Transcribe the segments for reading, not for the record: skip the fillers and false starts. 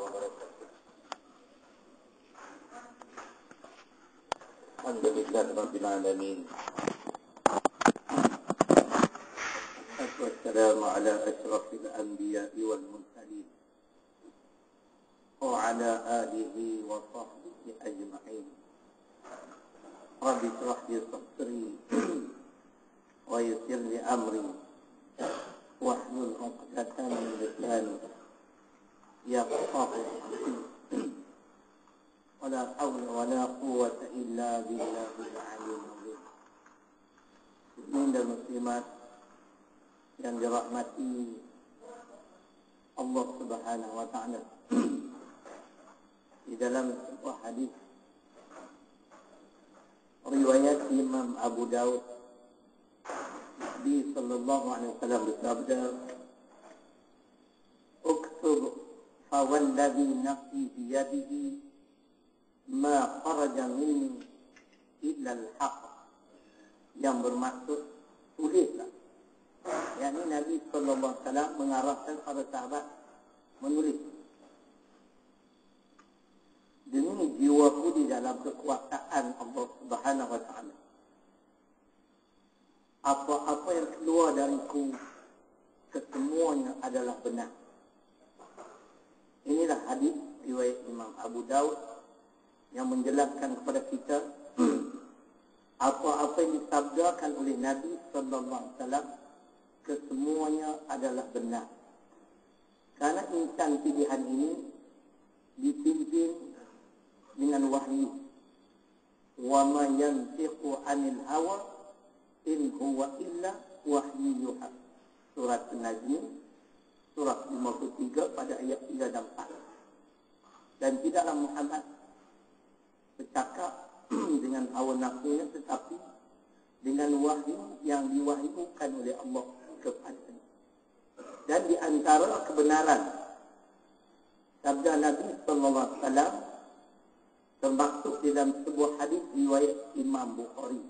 wabarakatuh. Alhamdulillah rabbil alamin. Wassalamu ala asyrafil anbiya'i wal mursalin wa ala alihi wa sahbihi ajma'in. Rabbi shrah li sadri wa yassir li amri wahlul 'uqdatam min lisani yafqahu qawli. Wala hawla wala quwwata illa billahil 'aliyyil 'azim. Muslimin dan muslimat yang dirahmati Allah Subhanahu wa taala. Di dalam sebuah hadis riwayat Imam Abu Daud, Nabi sallallahu alaihi wasallam bersabda, "Uktub fa walladhi nafsi biyadihi ma kharaja minni illa al-haq." Yang bermaksud tulislah. Yakni Nabi sallallahu alaihi wasallam mengarahkan para sahabat menulis. Demi jiwaku di dalam kekuasaan Allah Subhanahu wa taala, apa-apa yang keluar dariku kesemuanya adalah benar. Inilah hadis riwayat Imam Abu Daud yang menjelaskan kepada kita apa-apa yang disabdakan oleh Nabi sallallahu alaihi wasallam kesemuanya adalah benar. Karena insan pilihan ini dipimpin dengan wahyu. Wa ma yantiqu 'anil hawa in huwa illa wahyu yuha. Surat An-Najm surah 53 pada ayat 3 dan 4. Dan tidaklah Muhammad bercakap dengan hawa nafsunya, tetapi dengan wahyu yang diwahyukan oleh Allah kepadanya. Dan di antara kebenaran sabda Nabi sallallahu alaihi wasallam termaktub dalam sebuah hadis riwayat Imam Bukhari.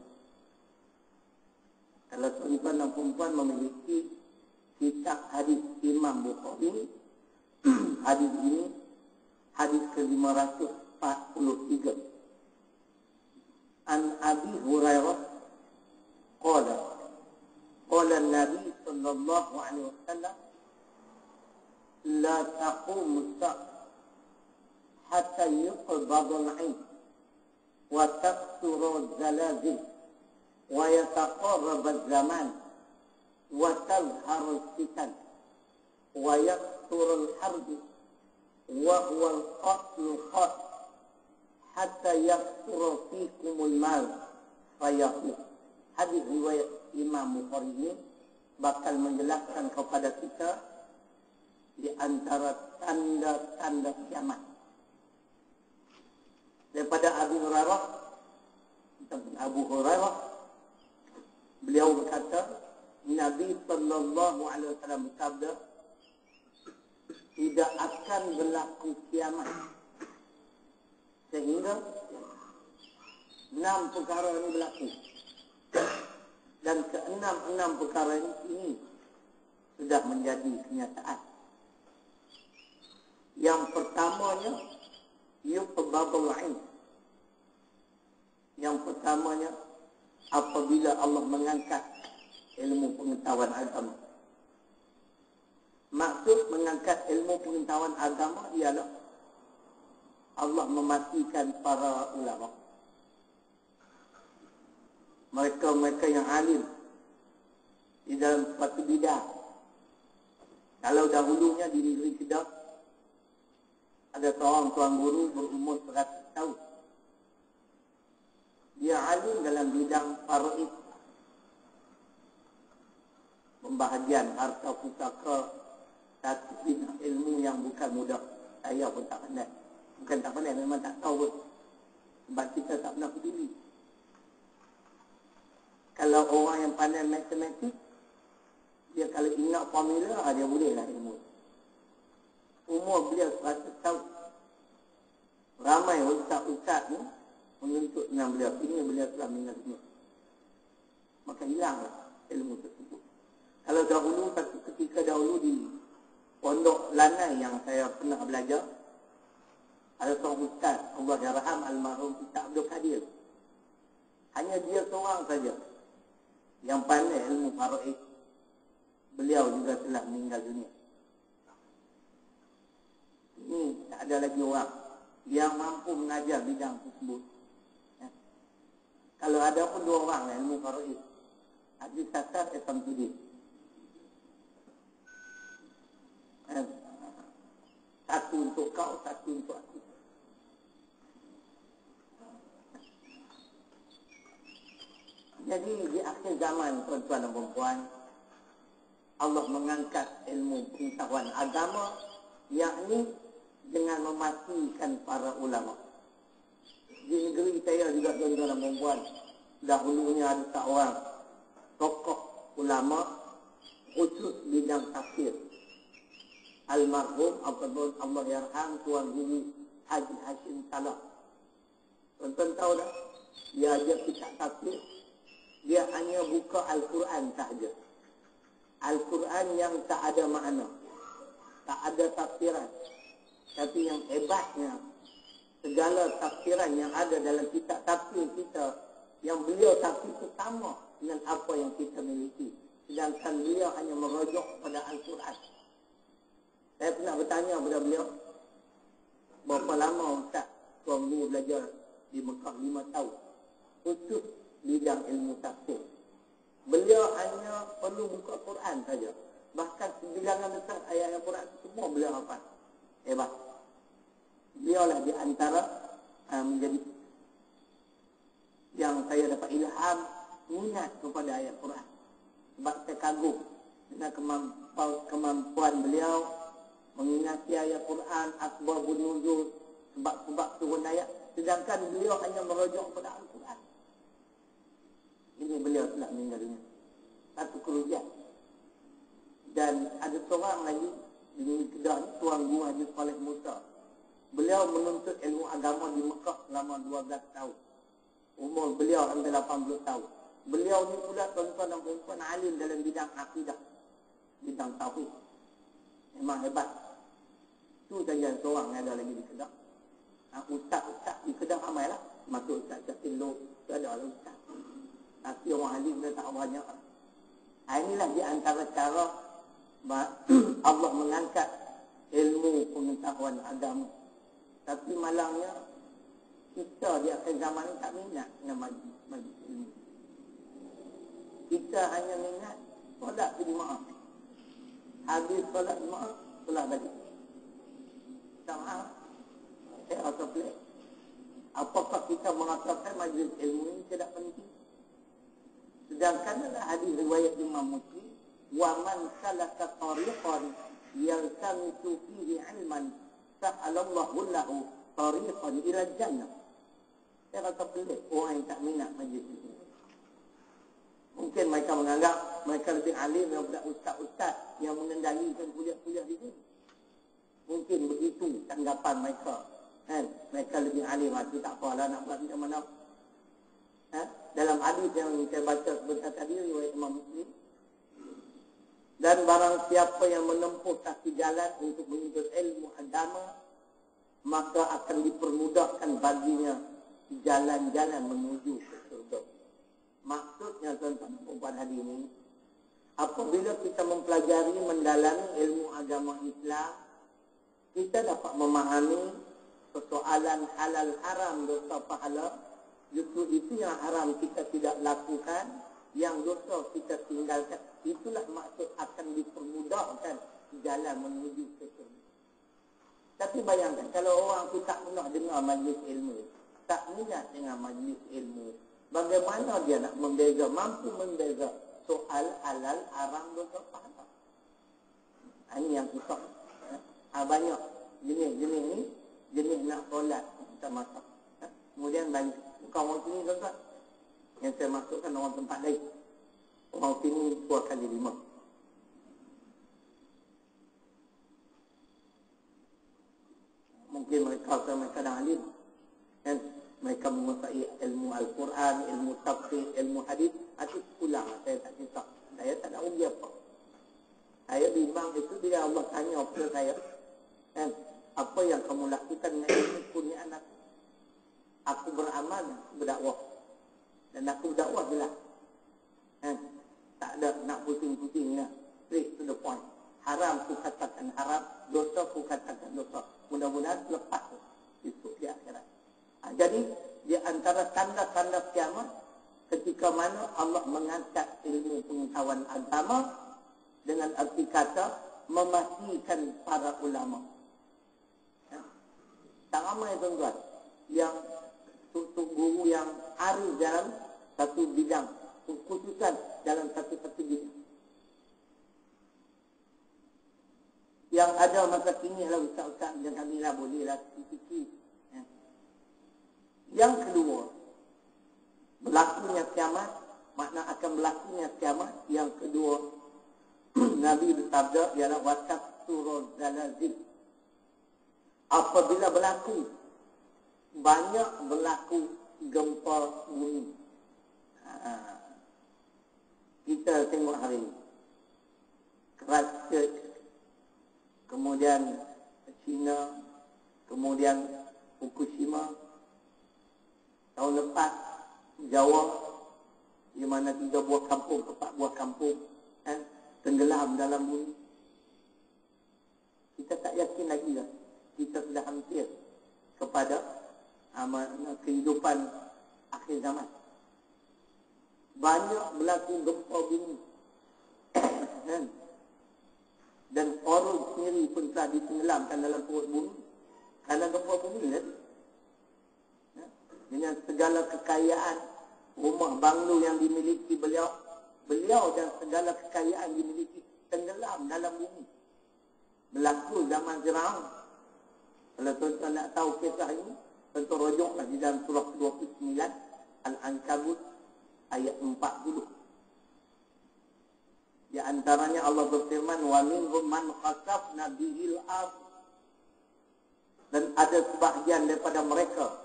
Kalau tuan-tuan dan puan memiliki kitab hadis Imam Bukhari, hadis ini hadis ke-543. An Abi Hurairah qala Nabi sallallahu alaihi wasallam, la taqumu as-sa'a hatta yuqbada al-'ilm wa taqsuru az-zalazil wa yataqarrab az-zaman wa tazharu al-fitan wa yakthuru al-harb wa huwa al-qatlu hatta yakthura fikum al-mal fayahud. Hadis riwayat Imam Bukhari ini bakal menjelaskan kepada kita di antara tanda-tanda kiamat. Daripada Abu Hurairah, beliau berkata, Nabi sallallahu alaihi wasallam bersabda, tidak akan berlaku kiamat sehingga 6 perkara ini berlaku. Dan ke-6 perkara ini sudah menjadi kenyataan. Yang pertamanya, yuqbadul 'ilm. Yang pertamanya, apabila Allah mengangkat ilmu pengetahuan agama. Maksud mengangkat ilmu pengetahuan agama ialah Allah mematikan para ulama. Mereka yang alim di dalam suatu bidang. Kalau dahulunya di negeri Kedah ada seorang tuan guru berumur 100 tahun. Dia alim dalam bidang faraid, pembahagian harta pusaka, satu bidang ilmu yang bukan mudah. Saya pun tak pandai. Bukan tak pandai, memang tak tahu pun. Sebab kita tak pernah peduli. Kalau orang yang pandai matematik, dia kalau ingat formula, dia bolehlah ilmu. Umur beliau 100 tahun. Ramai ustaz-ustaz ni menuntut dengan beliau. Ini beliau telah meninggal dunia. Maka hilanglah ilmu tersebut. Kalau dahulu, satu ketika dahulu di pondok Lanai yang saya pernah belajar, Ada seorang ustaz, Allah yarham, almarhum Ustaz Abdul Kadir. Hanya dia seorang saja yang pandai ilmu faraid. Beliau juga telah meninggal dunia. Ini tak ada lagi orang yang mampu mengajar bidang tersebut. Kalau ada pun 2 orang ilmu faraid. Haji Satar, Samsudin. Satu untuk kau, satu untuk aku. Jadi di akhir zaman, tuan-tuan dan puan-puan, Allah mengangkat ilmu pengetahuan agama, yakni dengan mematikan para ulama. Di negeri saya juga, tuan-tuan dan puan-puan, dahulunya ada seorang tokoh ulama khusus bidang tafsir, almarhum Allah yarham Tuan Guru Haji Hashim Salah. Tuan-tuan tahu dah, dia ajar kitab tafsir. Dia hanya buka Al-Quran sahaja. Al-Quran yang tak ada makna, tak ada tafsiran. Tapi yang hebatnya, segala tafsiran yang ada dalam kitab tafsir kita, yang beliau tafsir itu sama dengan apa yang kita miliki. Sedangkan beliau hanya merujuk pada Al-Quran. Saya pernah bertanya kepada beliau, berapa lama Ustaz Tuan Guru belajar di Mekah? 5 tahun. Khusus bidang ilmu tafsir. Beliau hanya perlu buka Quran saja. Bahkan bilangan besar ayat Al-Quran semua beliau hafal. Hebat. Beliau lah di antara menjadi yang saya dapat ilham minat kepada ayat Quran. Sebab saya kagum dengan kemampuan beliau mengingati ayat Quran, asbabun nuzul, sebab-sebab turun ayat. Sedangkan beliau hanya merujuk pada Al-Quran. Ini beliau telah meninggal dunia. Satu kerugian. Dan ada seorang lagi di Kedah ni, Tuan Guru Haji Saleh Musa. Beliau menuntut ilmu agama di Mekah selama 12 tahun. Umur beliau hampir 80 tahun. Beliau ni pula, tuan-tuan dan puan-puan, alim dalam bidang akidah, bidang tauhid. Memang hebat. Itu saja seorang yang ada lagi di Kedah. Ustaz-ustaz di Kedah ramai lah. Masuk Ustaz Syafin Loh, ada lah ustaz. Tapi orang alim dia tak banyak. Inilah di antara cara Allah mengangkat ilmu pengetahuan agama. Tapi malangnya, kita di akhir zaman ni tak minat dengan majlis ilmu. Kita hanya minat solat berjemaah. Habis solat berjemaah, solat balik. Sama. Saya rasa pelik. Apakah kita mengatakan majlis ilmu ini tidak penting? Sedangkan adalah hadis riwayat Imam Muslim, wa man salaka tariqan yaltamisu fihi ilman sa'alallahu lahu tariqan ila jannah. Saya rasa pelik orang yang tak minat majlis ini. Mungkin mereka menganggap mereka lebih alim daripada ustaz-ustaz yang mengendalikan kuliah-kuliah di sini. Mungkin begitu tanggapan mereka. Mereka lebih alim, itu tak apalah nak buat macam mana. Dalam hadis yang saya baca sebentar tadi riwayat Imam Muslim, dan barang siapa yang menempuh kaki jalan untuk menuntut ilmu agama, maka akan dipermudahkan baginya jalan-jalan menuju ke surga. Maksudnya tuan-tuan perempuan hari ini, apabila kita mempelajari, mendalami ilmu agama Islam, kita dapat memahami persoalan halal haram, dosa pahala. Justru itu yang haram kita tidak lakukan, yang dosa kita tinggalkan. Itulah maksud akan dipermudahkan jalan menuju ke surga. Tapi bayangkan kalau orang tu tak pernah dengar majlis ilmu, tak minat dengan majlis ilmu, bagaimana dia nak mampu membeza soal halal haram dosa pahala? Ini yang susah. Banyak jenis-jenis ni, jenis nak solat kita masak. Kemudian balik. Bukan orang sini tuan-tuan. Yang saya masukkan orang tempat lain. Orang sini 2 kali 5. Mungkin mereka dah alim. Dan mereka menguasai ilmu Al-Quran, ilmu tafsir, ilmu hadis. Itu pulang. Saya tak kisah. Saya tak nak uji apa. Saya bimbang itu bila Allah tanya kepada saya. Apa yang kamu lakukan dengan ilmu beramal dan aku berdakwah. Dan aku berdakwah jelas. Tak ada nak pusing-pusing lah. Straight to the point. Haram ku katakan haram, dosa ku katakan dosa. Mudah-mudahan lepas esok di akhirat. Jadi di antara tanda-tanda kiamat, ketika mana Allah mengangkat ilmu pengetahuan agama dengan arti kata mematikan para ulama. Tak ramai tuan-tuan yang guru yang arif dalam satu bidang, khususan dalam satu bidang. Yang ada masa kini adalah ustaz-ustaz dan kami lah bolehlah sikit-sikit. Yang kedua, berlakunya kiamat, makna akan berlakunya kiamat. Yang kedua, Nabi bersabda ialah wasaqturul zalazil. Apabila berlaku, banyak berlaku gempa bumi. Kita tengok hari ini, Christchurch, kemudian China, kemudian Fukushima. Tahun lepas Jawa, di mana 3 buah kampung, 4 buah kampung tenggelam dalam bumi. Kita tak yakin lagi lah, kita sudah hampir kepada kehidupan akhir zaman. Banyak berlaku gempa bumi. Dan orang sendiri pun telah ditenggelamkan dalam perut bumi kerana gempa bumi kan? Dengan segala kekayaan, rumah banglo yang dimiliki beliau dan segala kekayaan dimiliki tenggelam dalam bumi. Berlaku zaman Firaun. Kalau tuan-tuan nak tahu kisah ini, tuan-tuan rujuklah di dalam surah 29 Al-Ankabut ayat 40. Di antaranya Allah berfirman, wa minhum man khasafna bihil ardh. Dan ada sebahagian daripada mereka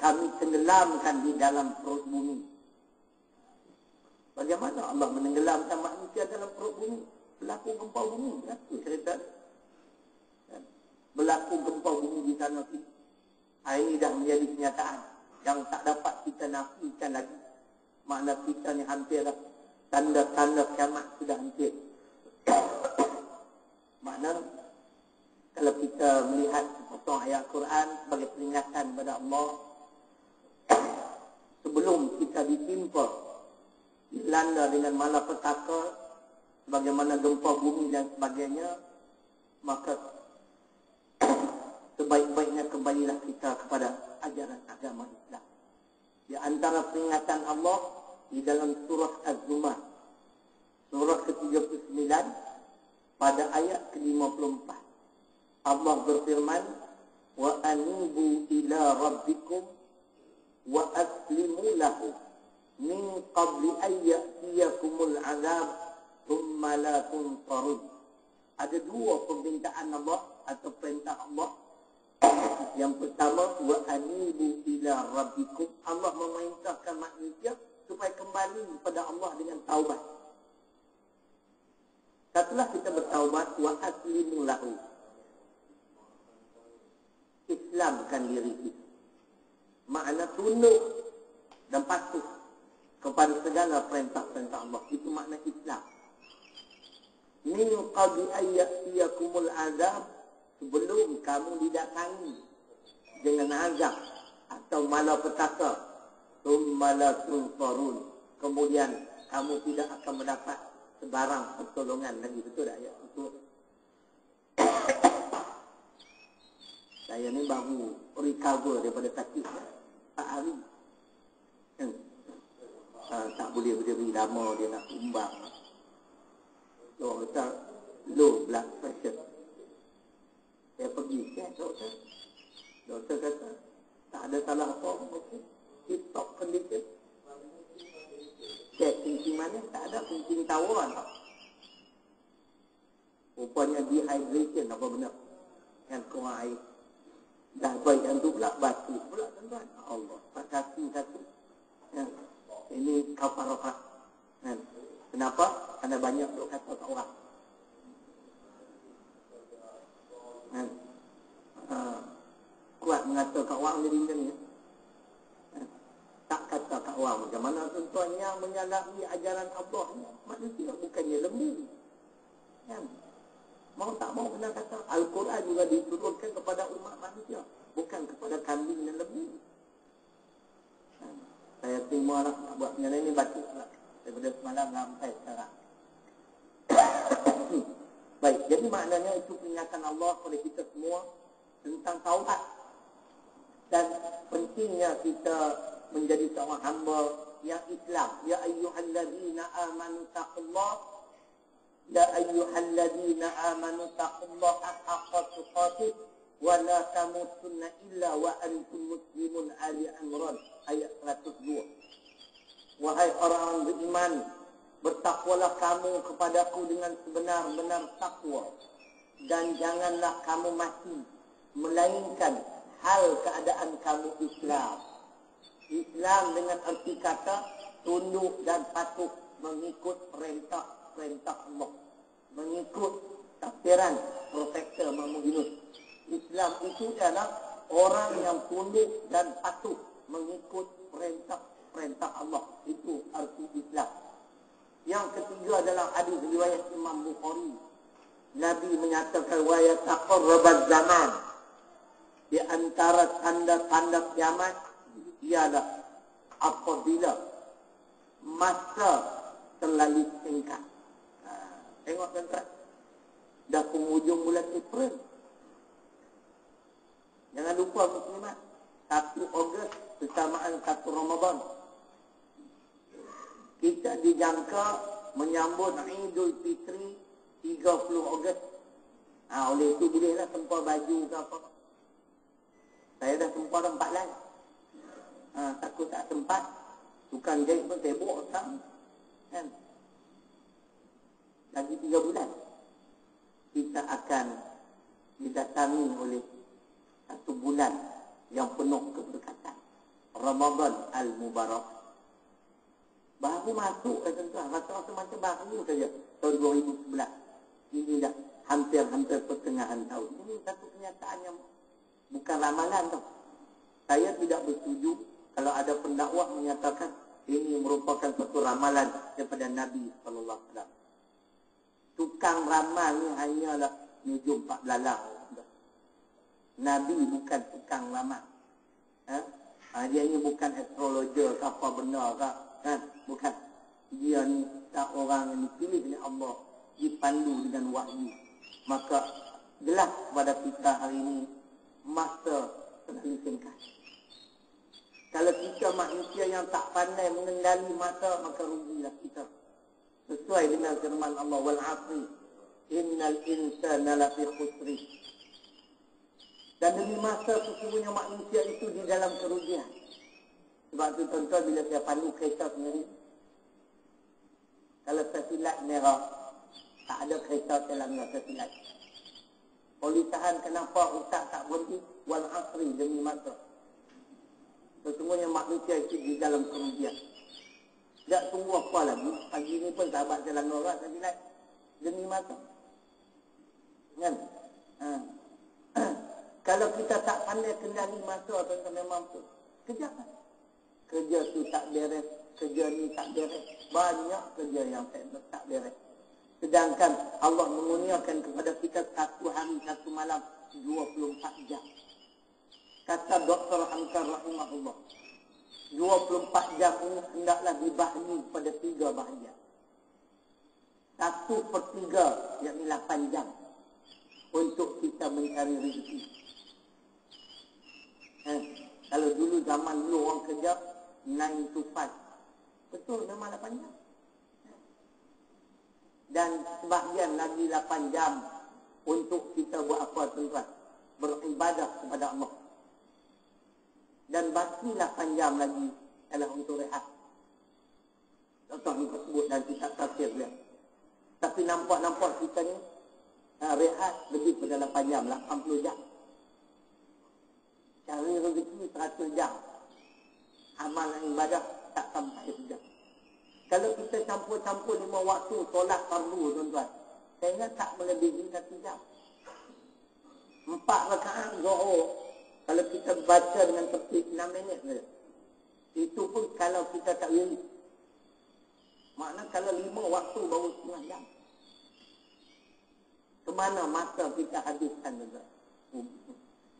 kami tenggelamkan di dalam perut bumi. Bagaimana Allah menenggelamkan manusia dalam perut bumi? Berlaku gempa bumi, berlaku cerita. Berlaku gempa bumi di sana sini. Ini dah menjadi kenyataan yang tak dapat kita nafikan lagi. Makna kita ni hampir dah. Tanda-tanda kiamat sudah hampir. Makna kalau kita melihat sepotong ayat Quran sebagai peringatan kepada Allah, sebelum kita ditimpa, dilanda dengan malapetaka, sebagaimana gempa bumi dan sebagainya, maka sebaik-baiknya kembalilah kita kepada ajaran agama Islam. Di antara peringatan Allah di dalam surah Az-Zumar, surah ke-39 pada ayat ke-54, Allah berfirman, wa anibu ila rabbikum wa aslimu lahu min qabli an ya'tiyakumul azab thumma la tunsarun. Ada dua permintaan Allah atau perintah Allah. Yang pertama, wa anibu ila rabbikum. Allah memerintahkan manusia supaya kembali kepada Allah dengan taubat. Setelah kita bertaubat, wa aslimu lahu, Islamkan diri kita. Makna tunduk dan patuh kepada segala perintah-perintah Allah. Itu makna Islam. Min qabli ayyatiyakumul azab, sebelum kamu didatangi dengan azab atau malapetaka, tsumma la tunsarun, kemudian kamu tidak akan mendapat sebarang pertolongan lagi. Betul tak ayat itu? Saya ni baru recover daripada sakit tak hari. Tak boleh berdiri lama, dia nak tumbang. Doktor low blood pressure. Saya pergi cek doktor. Doktor kata tak ada salah apa-apa. Okay. Tip-top condition. Cek kencing mana? Tak ada kencing tawar tak. Rupanya dehydration apa benar. Yang kurang air. Dah baik yang tu pula batu pula tuan-tuan. Allah. Tak kaki satu. Ya. Ini kafarah. Ya. Kenapa? Karena banyak duk kata kat orang. Kuat mengata kat orang jadi macam ni. tuan-tuan, yang menyalahi ajaran Allah manusia bukannya lembu. Kan? Mau tak mau kena kata Al-Quran juga diturunkan kepada umat manusia, bukan kepada kambing dan lembu. Saya terima lah nak buat benda ni, baca lah daripada semalam sampai sekarang. Baik, jadi maknanya itu peringatan Allah kepada kita semua tentang taubat. Dan pentingnya kita menjadi seorang hamba yang Islam. Ya ayyuhalladzina amanu taqullah. Ya ayyuhalladzina amanu taqullaha haqqa tuqatih wa la tamutunna illa wa antum muslimun. Ali Imran ayat 102. Wahai orang beriman, bertakwalah kamu kepadaku dengan sebenar-benar takwa, dan janganlah kamu mati melainkan hal keadaan kamu Islam. Islam dengan arti kata tunduk dan patuh mengikut perintah Allah, mengikut tafsiran Profesor Mahmud Yunus. Islam itu adalah orang yang tunduk dan patuh mengikut perintah Allah. Itu arti Islam. Yang ketiga adalah hadis riwayat Imam Bukhari. Nabi menyatakan wa yataqarrabaz zaman. Di antara tanda-tanda kiamat ialah apabila masa terlalu singkat. Tengok tuan-tuan, dah penghujung bulan April. Jangan lupa muslimat, 1 Ogos bersamaan 1 Ramadan. Kita dijangka menyambut Idul Fitri 30 Ogos. Oleh itu bolehlah tempah baju ke apa. Saya dah tempah dah 4 lain. Takut tak sempat, tukang jahit pun sibuk sekarang. Kan? Lagi 3 bulan kita akan didatangi oleh 1 bulan yang penuh keberkatan, Ramadan Al-Mubarak. Baru masuk tuan-tuan, rasa-rasa macam baru saja tahun 2011. Ini dah hampir pertengahan tahun. Ini satu kenyataan yang bukan ramalan tau. Saya tidak bersetuju kalau ada pendakwah menyatakan ini merupakan satu ramalan daripada Nabi sallallahu alaihi wasallam. Tukang ramal ni hanyalah nujum pak belalang. Nabi bukan tukang ramal. Dia ni bukan astrologer ke apa benda ke. Bukan. Dia ni orang yang dipilih oleh Allah, dipandu dengan wahyu. Maka jelas kepada kita hari ini masa terlalu singkat. Kalau kita manusia yang tak pandai mengendali masa, maka rugilah kita. Sesuai dengan firman Allah, wal 'asri innal insana lafi khusri. Dan demi masa sesungguhnya manusia itu di dalam kerugian. Sebab itu tuan-tuan, bila saya pandu kereta sendiri, kalau saya silat merah, tak ada kereta saya langgar saya silat. Polis tahan, kenapa ustaz tak berhenti? Wal 'asri, demi masa. Sesungguhnya manusia itu di dalam kerugian. Tak tunggu apa lagi. Pagi ni pun sahabat saya langgar orang, saya silat. Demi masa. Kan? Kalau kita tak pandai kendali masa, tuan-tuan, memang tu kejap. Kerja tu tak beres, kerja ni tak beres. Banyak kerja yang tak beres. Sedangkan Allah mengurniakan kepada kita 1 hari 1 malam 24 jam. Kata Dr. Hamzah rahimahullah, 24 jam ini hendaklah dibahagi pada 3 bahagian. 1/3, yakni 8 jam untuk kita mencari rezeki. Kalau dulu zaman dulu orang kerja 9 to 5. Betul, memang 8 jam. Dan sebahagian lagi 8 jam untuk kita buat apa, tuan-tuan? Beribadah kepada Allah. Dan baki 8 jam lagi adalah untuk rehat. Contoh yang sebut dan kita tafsir dia. Tapi nampak kita ni rehat lebih pada 8 jam, 80 jam. Cari rezeki 100 jam. Amal dan ibadah tak sampai sejam. Kalau kita campur-campur 5 waktu solat fardu, tuan-tuan, saya ingat tak melebihi 1 jam. 4 rakaat Zuhur, kalau kita baca dengan tertib 6 minit saja. Itu pun kalau kita tak wirid. Makna kalau 5 waktu baru setengah jam. Kemana masa kita habiskan juga?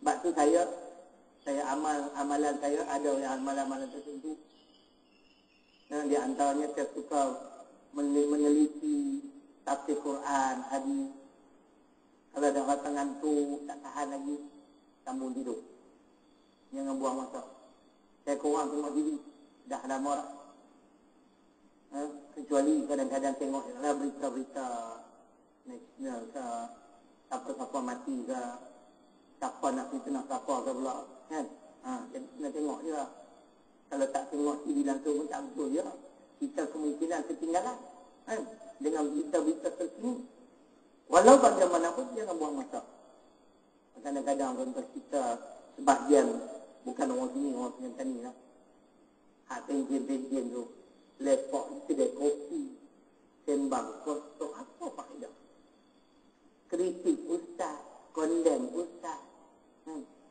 Sebab tu saya amalan saya ada yang amalan-amalan tertentu. Di antaranya saya suka meneliti tafsir Quran, hadis. Kalau dah rasa ngantuk, tak tahan lagi, sambung tidur. Jangan buang masa. Saya kurang tengok TV, dah lama dah. Kecuali kadang-kadang tengok berita-berita nasional ke, siapa-siapa mati ke, siapa nak fitnah siapa ke pula, kan? Kena tengok je lah. Kalau tak tengok TV langsung pun tak betul je. Kita kemungkinan ketinggalan, kan? Dengan berita-berita terkini. Walau bagaimanapun jangan buang masa. Kadang-kadang contoh kita sebahagian bukan orang sini, orang sini lah. Penjen-penjen tu lepok kedai kopi, sembang kosong, apa faedah? Kritik ustaz, kondem ustaz.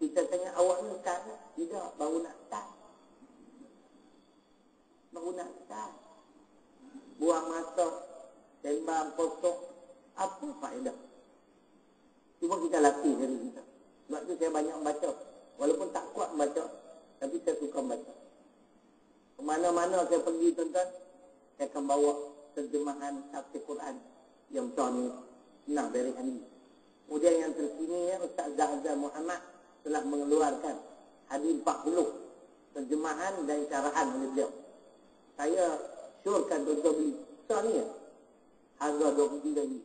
Kita tanya awak ni ustaz tak? Tidak, baru nak start. Buang masa, sembang kosong, apa faedah? Cuma kita latih diri kita. Sebab tu saya banyak baca. Walaupun tak kuat baca, tapi saya suka baca. Kemana-mana saya pergi tuan-tuan, saya akan bawa terjemahan tafsir Quran yang macam ni, senang dari hadis. Kemudian yang terkini Ustaz Zahzal Muhammad telah mengeluarkan hadis 40 terjemahan dan syarahan oleh beliau. Saya syorkan tuan-tuan beli. Besar ni ya, harga 23 ni.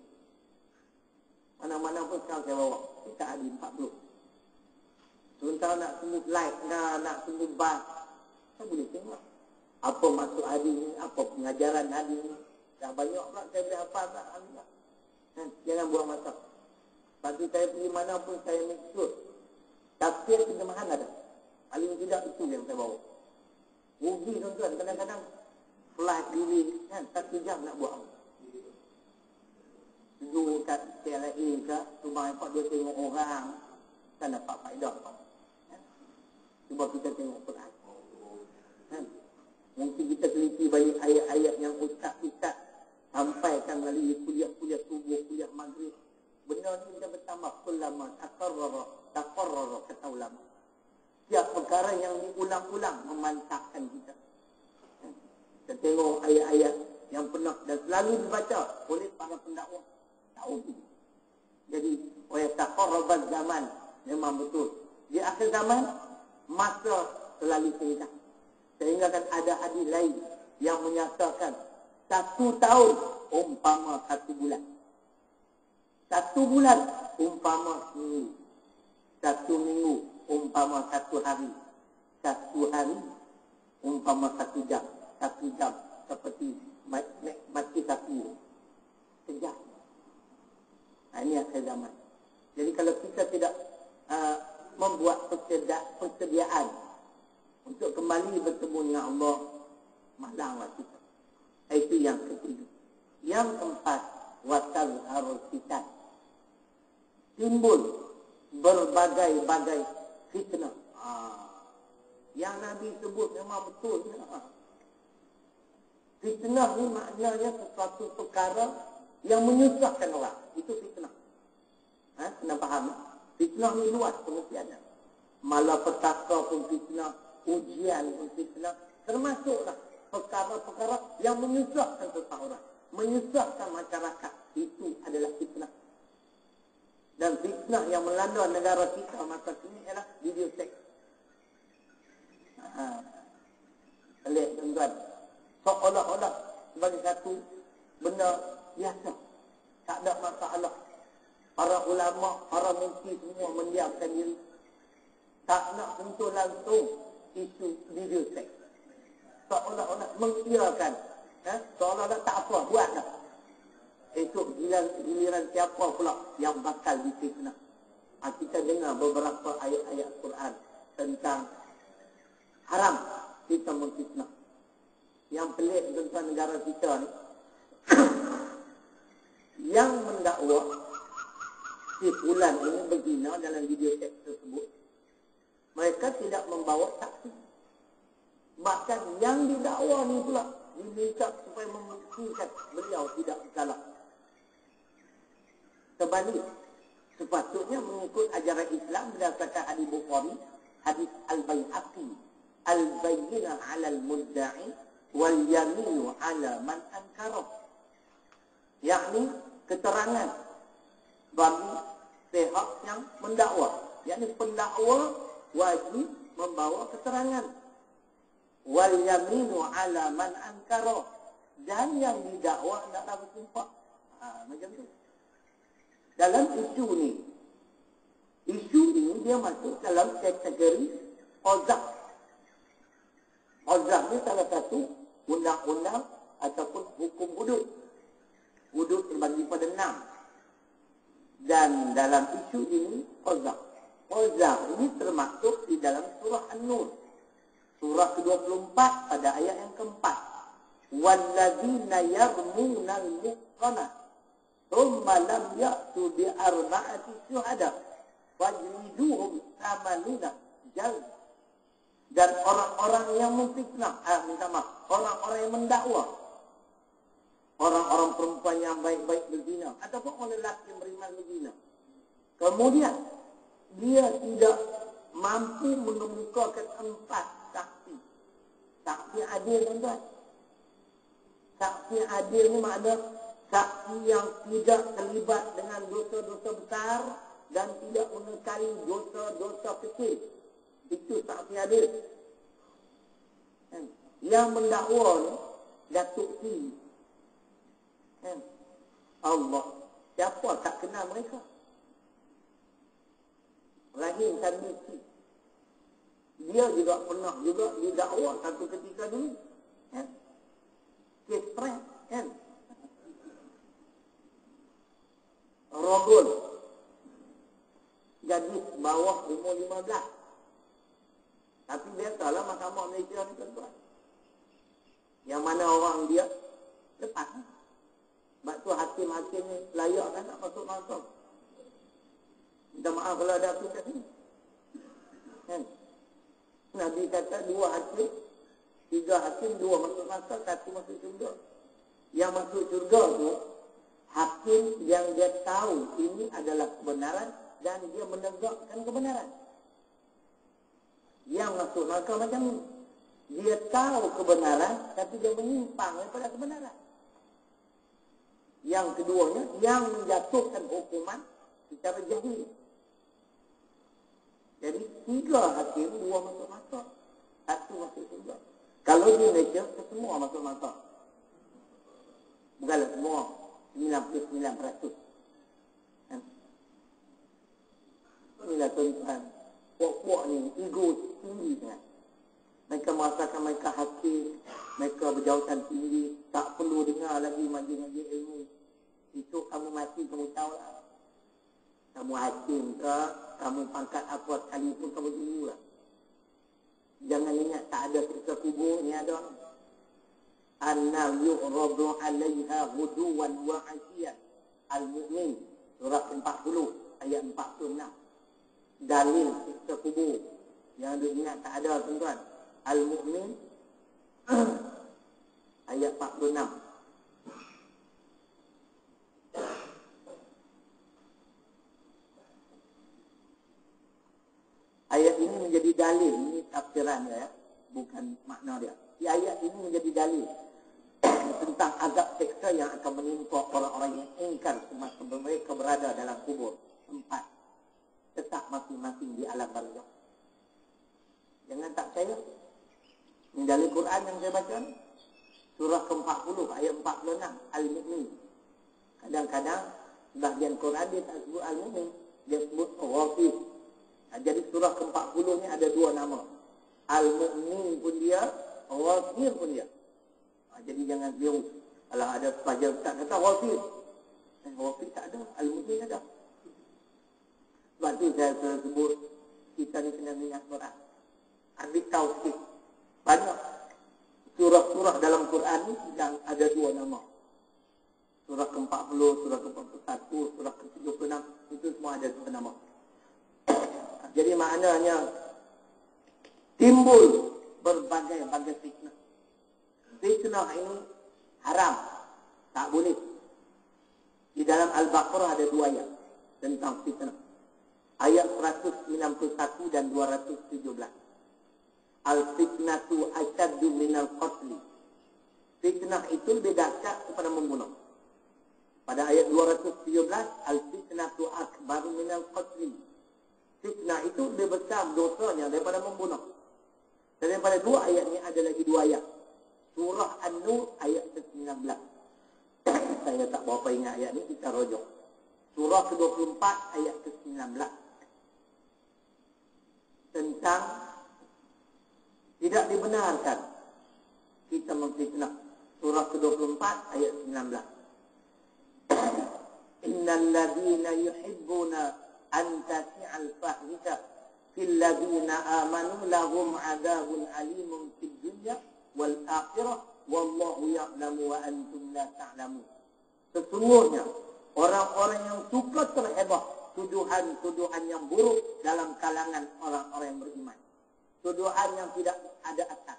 Mana-mana pun sekarang saya bawa. Kita hadis 40. Sementara nak tunggu flight, nak tunggu bas, saya boleh tengok apa maksud hadis ni, apa pengajaran hadis ni. Dah banyak pula saya boleh hafal tak hadis tak. Jangan buang masa. Pagi saya pergi mana pun saya make sure tafsir terjemahan ada. Paling tidak itu yang saya bawa. Rugi tuan-tuan, kadang-kadang flight delay kan 1 jam nak buat. Duduk kat KLIA ke, rumah airport dia tengok orang, kan dapat faedah. Cuba kita tengok Quran. Mungkin kita teliti balik ayat-ayat yang ustaz-ustaz sampaikan melalui kuliah-kuliah subuh, kuliah maghrib. Benda ni kita bertambah ulama, taqarrara kata ulama. Setiap perkara yang diulang-ulang memantapkan kita. Kita tengok ayat-ayat yang pernah dan selalu dibaca oleh para pendakwah. Tahu. Jadi, wa taqarrabaz zaman memang betul. Di akhir zaman masa terlalu singkat. Sehingga kan ada hadis lain yang menyatakan 1 tahun umpama 1 bulan. 1 bulan umpama seminggu. 1 minggu umpama 1 hari. 1 hari umpama 1 jam. 1 jam seperti mati sapi. Sejam. Ini akhir zaman. Jadi kalau kita tidak membuat persediaan untuk kembali bertemu dengan Allah, malanglah kita. Itu yang ketiga. Yang keempat, watazharul fitan. Timbul berbagai-bagai fitnah. Yang Nabi sebut memang betul. Fitnah ni maknanya sesuatu perkara yang menyusahkan orang. Itu fitnah. Kena faham? Fitnah ni luas pengertiannya. Malapetaka pun fitnah, ujian pun fitnah, termasuklah perkara-perkara yang menyusahkan seseorang, menyusahkan masyarakat. Itu adalah fitnah. Dan fitnah yang melanda negara kita masa kini ialah video seks. Lihat tuan-tuan, seolah-olah sebagai satu benda biasa, tak ada masalah. Para ulama, para mufti semua mendiamkan diri, tak nak sentuh langsung isu video seks. Seolah-olah mengiyakan, seolah-olah tak apa, buatlah. Esok giliran siapa pula yang bakal difitnah. Kita dengar beberapa ayat-ayat Quran tentang haram kita memfitnah. Yang pelik tentang negara kita ni, yang mendakwa si fulan ini berzina dalam video seks tersebut, mereka tidak membawa saksi. Bahkan yang didakwa ni pula, minta supaya membuktikan beliau tidak salah. Terbalik, sepatutnya mengikut ajaran Islam berdasarkan hadis Bukhari, hadis Al-Baihaqi, Al-Bayyinah 'ala al-mudda'i wal yaminu 'ala man ankara. Yakni keterangan bagi pihak yang mendakwa. Yakni pendakwa wajib membawa keterangan. Wal yaminu 'ala man ankara, dan yang didakwa hendaklah bersumpah. Macam tu. Dalam isu ini dia masuk dalam kategori qazaf. Qazaf ni salah satu undang-undang ataupun hukum hudud. Hudud terbagi pada 6. Dan dalam isu ini qazaf. Qazaf ini termasuk di dalam surah An-Nur. Surah ke-24 pada ayat yang keempat. Walladzina yarmunal muhsanat thumma lam ya'tu bi arba'ati syuhada fajliduhum thamanina jald. Dan orang-orang yang memfitnah, orang-orang yang mendakwa, orang-orang perempuan yang baik-baik berzina ataupun orang lelaki yang beriman berzina, kemudian dia tidak mampu mengemukakan 4 saksi. Saksi adil, tuan-tuan. Saksi adil ni makna saksi yang tidak terlibat dengan dosa-dosa besar dan tidak mengekali dosa-dosa kecil. Itu saksi adil. Yang mendakwa ni Datuk T. Allah. Siapa tak kenal mereka? Rahim Tanbisi. Dia juga pernah juga didakwa satu ketika dulu. Kes prank, kan? Rogol. Gadis bawah umur 15. Tapi biasalah Mahkamah Malaysia ni, tuan-tuan. Yang mana orang dia lepas. Sebab tu hakim-hakim ni layak kan nak masuk-masuk. Minta maaf kalau ada aku kat sini. Kan? Nabi kata 2 hakim, 3 hakim, 2 masuk neraka, 1 masuk syurga. Yang masuk syurga tu hakim yang dia tahu ini adalah kebenaran dan dia menegakkan kebenaran. Yang masuk neraka macam ni, dia tahu kebenaran tapi dia menyimpang daripada kebenaran. Yang keduanya, yang menjatuhkan hukuman secara jahil. Jadi 3 hakim, 2 masuk neraka, 1 masuk syurga. Kalau di Malaysia, semua masuk neraka. Bukanlah semua, 99%. Inilah tuan-tuan, puak-puak ni ego tinggi sangat. Mereka merasakan mereka hakim, mereka berjawatan tinggi, tak perlu dengar lagi majlis-majlis ilmu. Esok kamu mati, kamu tahu lah. Kamu hakim ke, kamu pangkat apa sekalipun, kamu tunggulah. Jangan ingat tak ada siksa kubur, ni ada. An-nar yu'radu 'alaiha ghuduwan wa 'ashiyan. Al-Mu'min surah 40 ayat 46. Dalil siksa kubur yang ada ingat tak ada, tuan-tuan. Al-Mu'min ayat 46. Ayat ini menjadi dalil, ini tafsiran dia, bukan makna dia. Di ayat ini menjadi dalil tentang azab seksa yang akan menimpa orang-orang yang ingkar semasa mereka berada dalam kubur. 4. Tetap masing-masing di alam barzakh. Jangan tak percaya. Ini dalil Quran yang saya baca ni. Surah ke-40 ayat 46 Al-Mu'min. Kadang-kadang sebahagian Quran dia tak sebut Al-Mu'min, dia sebut Ghafir. Jadi surah ke-40 ni ada 2 nama. Al-Mu'min pun dia, Ghafir pun dia. Jadi jangan keliru. Kalau ada pelajar tak kata Ghafir, Ghafir tak ada, Al-Mu'min ada. Sebab tu saya sebut kita ni kena minat Quran. Ambil tauhid. Banyak surah-surah dalam Quran ni yang ada 2 nama. Surah ke-40, surah ke-41, surah ke-36, itu semua ada 2 nama. Jadi maknanya timbul berbagai-bagai fitnah. Fitnah ini haram, tak boleh. Di dalam Al-Baqarah ada 2 ayat tentang fitnah. Ayat 191 dan 217. Al-fitnatu asyaddu minal qatli. Fitnah itu lebih dahsyat daripada membunuh. Pada ayat 217, al-fitnatu akbaru minal qatli. Fitnah itu lebih besar dosanya daripada membunuh. Dan daripada 2 ayat ini ada lagi 2 ayat. Surah An-Nur ayat ke-19. Saya tak berapa ingat ayat ini, kita rujuk. Surah ke-24 ayat ke-19. Tentang tidak dibenarkan kita memfitnah. Surah ke-24 ayat 19. Innal ladzina yuhibbuna an tasi'al fahisha fil ladzina amanu lahum 'adzabun alimun fid dunya wal akhirah wallahu ya'lamu wa antum la ta'lamun. Sesungguhnya orang-orang yang suka terhebah tuduhan-tuduhan yang buruk dalam kalangan orang-orang yang beriman. Tuduhan yang tidak ada asas.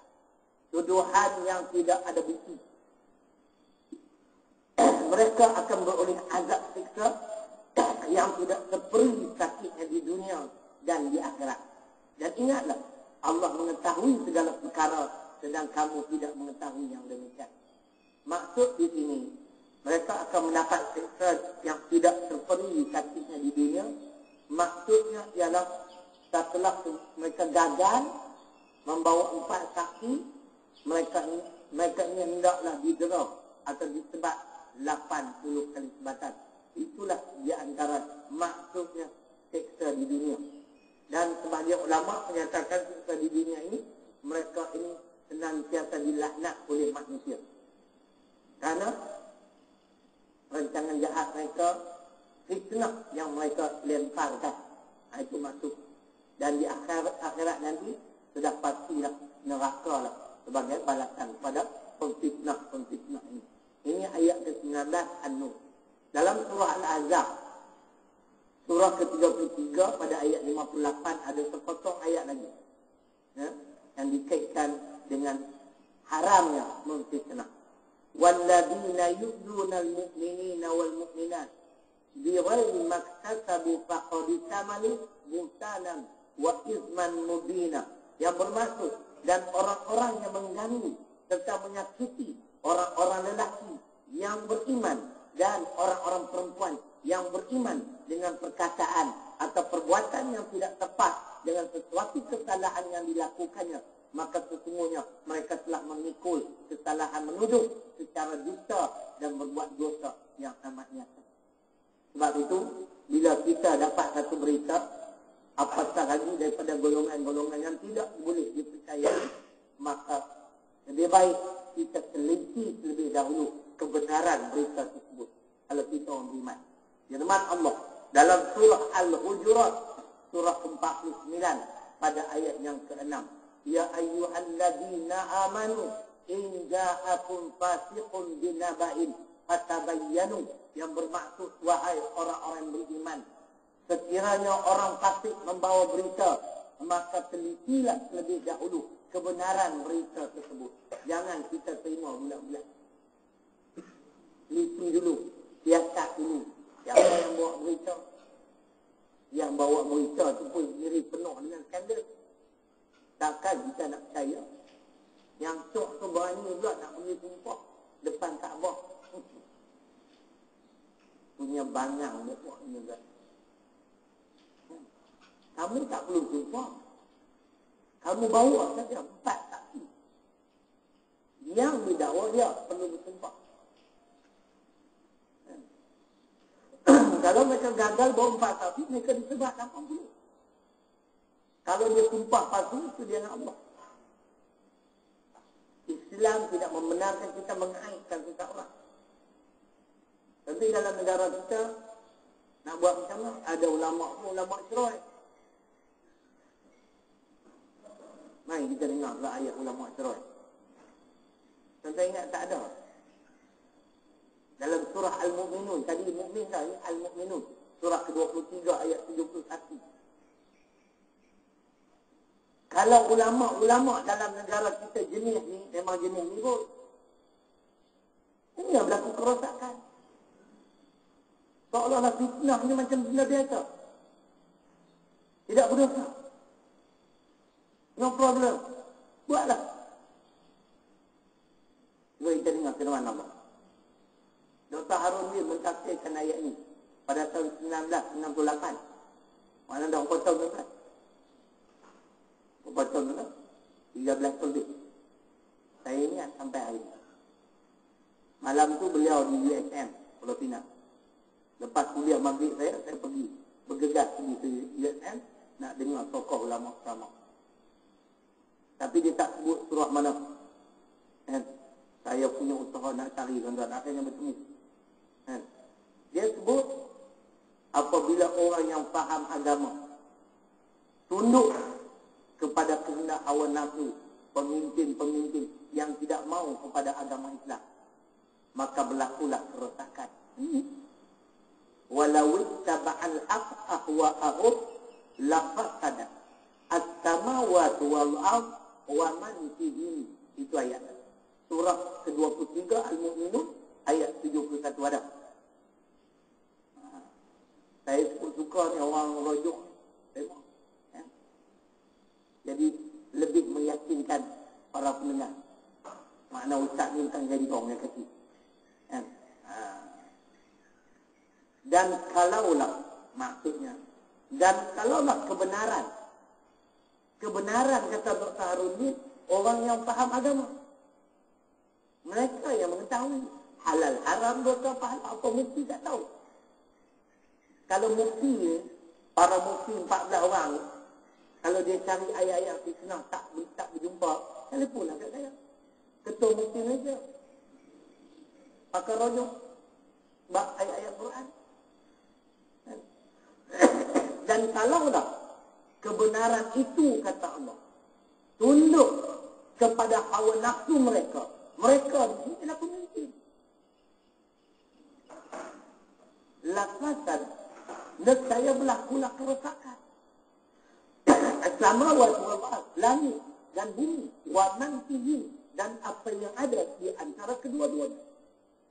Tuduhan yang tidak ada bukti. Mereka akan beroleh azab siksa yang tidak seperti sakitnya di dunia dan di akhirat. Dan ingatlah, Allah mengetahui segala perkara sedang kamu tidak mengetahui yang demikian. Maksud di sini, mereka akan mendapat siksa yang tidak seperti sakitnya di dunia. Maksudnya ialah setelah mereka gagal membawa 4 saksi, mereka ini hendaklah didera atau disebat 80 kali sebatan. Itulah di antara maksudnya siksa di dunia. Dan sebagian ulama menyatakan siksa di dunia ini, mereka ini senantiasa dilaknat oleh manusia. Karena rancangan jahat mereka, fitnah yang mereka lemparkan, itu masuk. Dan di akhirat nanti sudah pastilah neraka lah sebagai balasan pada pemfitnah ini. Ini ayat ke-19 An-Nur. Dalam surah Al-Ahzab, surah ke-33 pada ayat 58 ada sepotong ayat lagi, ya, yang dikaitkan dengan haramnya memfitnah. Walladzina yu'duna al-mu'minina wal mu'minat bighairi maktasabu faqad tamalu buhtanan wa izman mubina. Yang bermaksud, dan orang-orang yang mengganggu serta menyakiti orang-orang lelaki yang beriman dan orang-orang perempuan yang beriman dengan perkataan atau perbuatan yang tidak tepat dengan sesuatu kesalahan yang dilakukannya, maka sesungguhnya mereka telah memikul kesalahan menuduh secara dusta dan berbuat dosa yang amat nyata. Sebab itu, bila kita dapat satu berita, apatah lagi daripada golongan-golongan yang tidak boleh dipercayai, maka lebih baik kita teliti terlebih dahulu kebenaran berita tersebut kalau kita orang beriman. Firman Allah dalam surah Al-Hujurat, surah ke-49 pada ayat yang ke-6. Ya ayyuhalladzina amanu in ja'akum fasiqun binaba'in fatabayyanu, yang bermaksud wahai orang-orang yang beriman, sekiranya orang fasik membawa berita, maka telitilah lebih dahulu kebenaran berita tersebut. Jangan kita terima bulat-bulat. Teliti dulu, siasat dulu. Siapa yang bawa berita? Yang bawa berita itu pun diri penuh dengan skandal. Takkan kita nak percaya? Yang tok tu berani pula nak pergi sumpah depan Kaabah. Punya bangang pokoknya kan. Kamu tak perlu sumpah. Kamu bawa saja 4 saksi. Yang didakwa dia perlu bersumpah. Kalau mereka gagal bawa 4 saksi, mereka disebat 80. Kalau dia sumpah palsu, itu dia dengan Allah. Islam tidak membenarkan kita mengaitkan seseorang. Tapi dalam negara kita, nak buat macam mana? Ada ulama cerai. Mari kita dengarlah ayat ulama cerai. Tuan-tuan ingat tak ada? Dalam surah Al-Mu'minun, tadi Mu'min tadi Al-Mu'minun, surah ke-23 ayat 71. Kalau ulama-ulama dalam negara kita jenis ni, memang jenis ni pun, Ini yang berlaku kerosakan. Seolah-olah fitnah ni macam benda biasa. Tidak berdosa. No problem. Buatlah. Cuba kita dengar firman Allah. Dr. Harun Bin mentafsirkan ayat ini pada tahun 1968. Mana dah 4 tahun lepas? 4 tahun lepas? 13 tahun lebih. Saya ingat sampai hari ini. Malam tu beliau di USM, Pulau Pinang. Lepas kuliah maghrib saya pergi bergegas pergi ke USM nak dengar tokoh ulama-ulama. Tapi dia tak sebut surah mana. Saya punya usaha nak cari tuan-tuan, akhirnya bertemu. Dia sebut apabila orang yang faham agama tunduk kepada kehendak hawa nafsu pemimpin-pemimpin yang tidak mau kepada agama Islam, maka berlakulah kerosakan. Walau ittaba'al ahwa'ahum lafasadat as-samawati wal ardh wa man fihin. Itu ayat surah ke-23 Al-Mu'minun ayat 71 ada. Saya suka ni orang rujuk tengok. Jadi lebih meyakinkan para pendengar. Makna ustaz ni bukan jadi orang yang kecil. Dan kalaulah maksudnya, dan kalaulah kebenaran kata Dr. Harun ni orang yang faham agama, mereka yang mengetahui halal haram dosa pahala apa mufti tak tahu. Kalau mufti, para mufti 14 orang, kalau dia cari ayat-ayat fitnah tak berjumpa, telefonlah kat saya. Ketua mufti Malaysia pakai rujuk bab ayat-ayat Quran. Dan kalaulah kebenaran itu kata Allah tunduk kepada hawa nafsu mereka di sini adalah pemimpin. Lafasan nescaya berlakulah kerosakan. As-samawati wal ardh, langit dan bumi, wa man fihi, dan apa yang ada di antara kedua-duanya.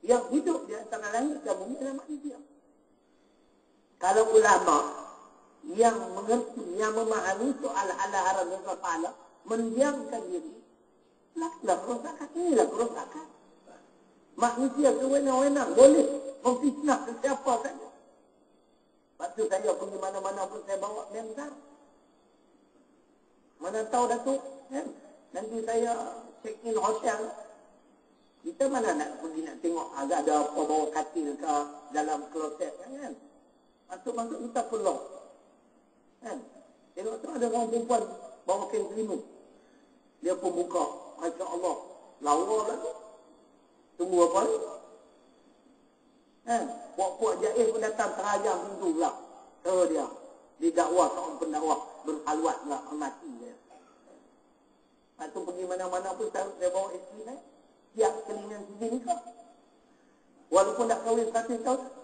Yang hidup di antara langit dan bumi adalah manusia. Kalau ulama yang mengerti, yang memahami soal halal haram dosa pahala mendiamkan diri, laklah kerosakan. Inilah kerosakan. Manusia sewenang-wenang boleh memfitnah sesiapa saja. Waktu saya pergi mana-mana pun saya bawa mentar. Mana tahu Datuk, nanti saya check in hotel. Kita mana nak pergi nak tengok agak ada apa bawa katil ke dalam kloset kan? Masuk-masuk kita peluh. Tengok tu ada orang perempuan bawa kain selimut. Dia pun buka. Masya Allah. Lawa lah tu. Tunggu apa ni? Puak-puak jahil pun datang terajam pintu pula. Dia. Didakwa seorang pendakwah. Berhalwat pula. Mati dia. Lepas pergi mana-mana pun saya bawa isteri saya. Siap kelingan sini ni kau. Walaupun dah kahwin 1 tahun.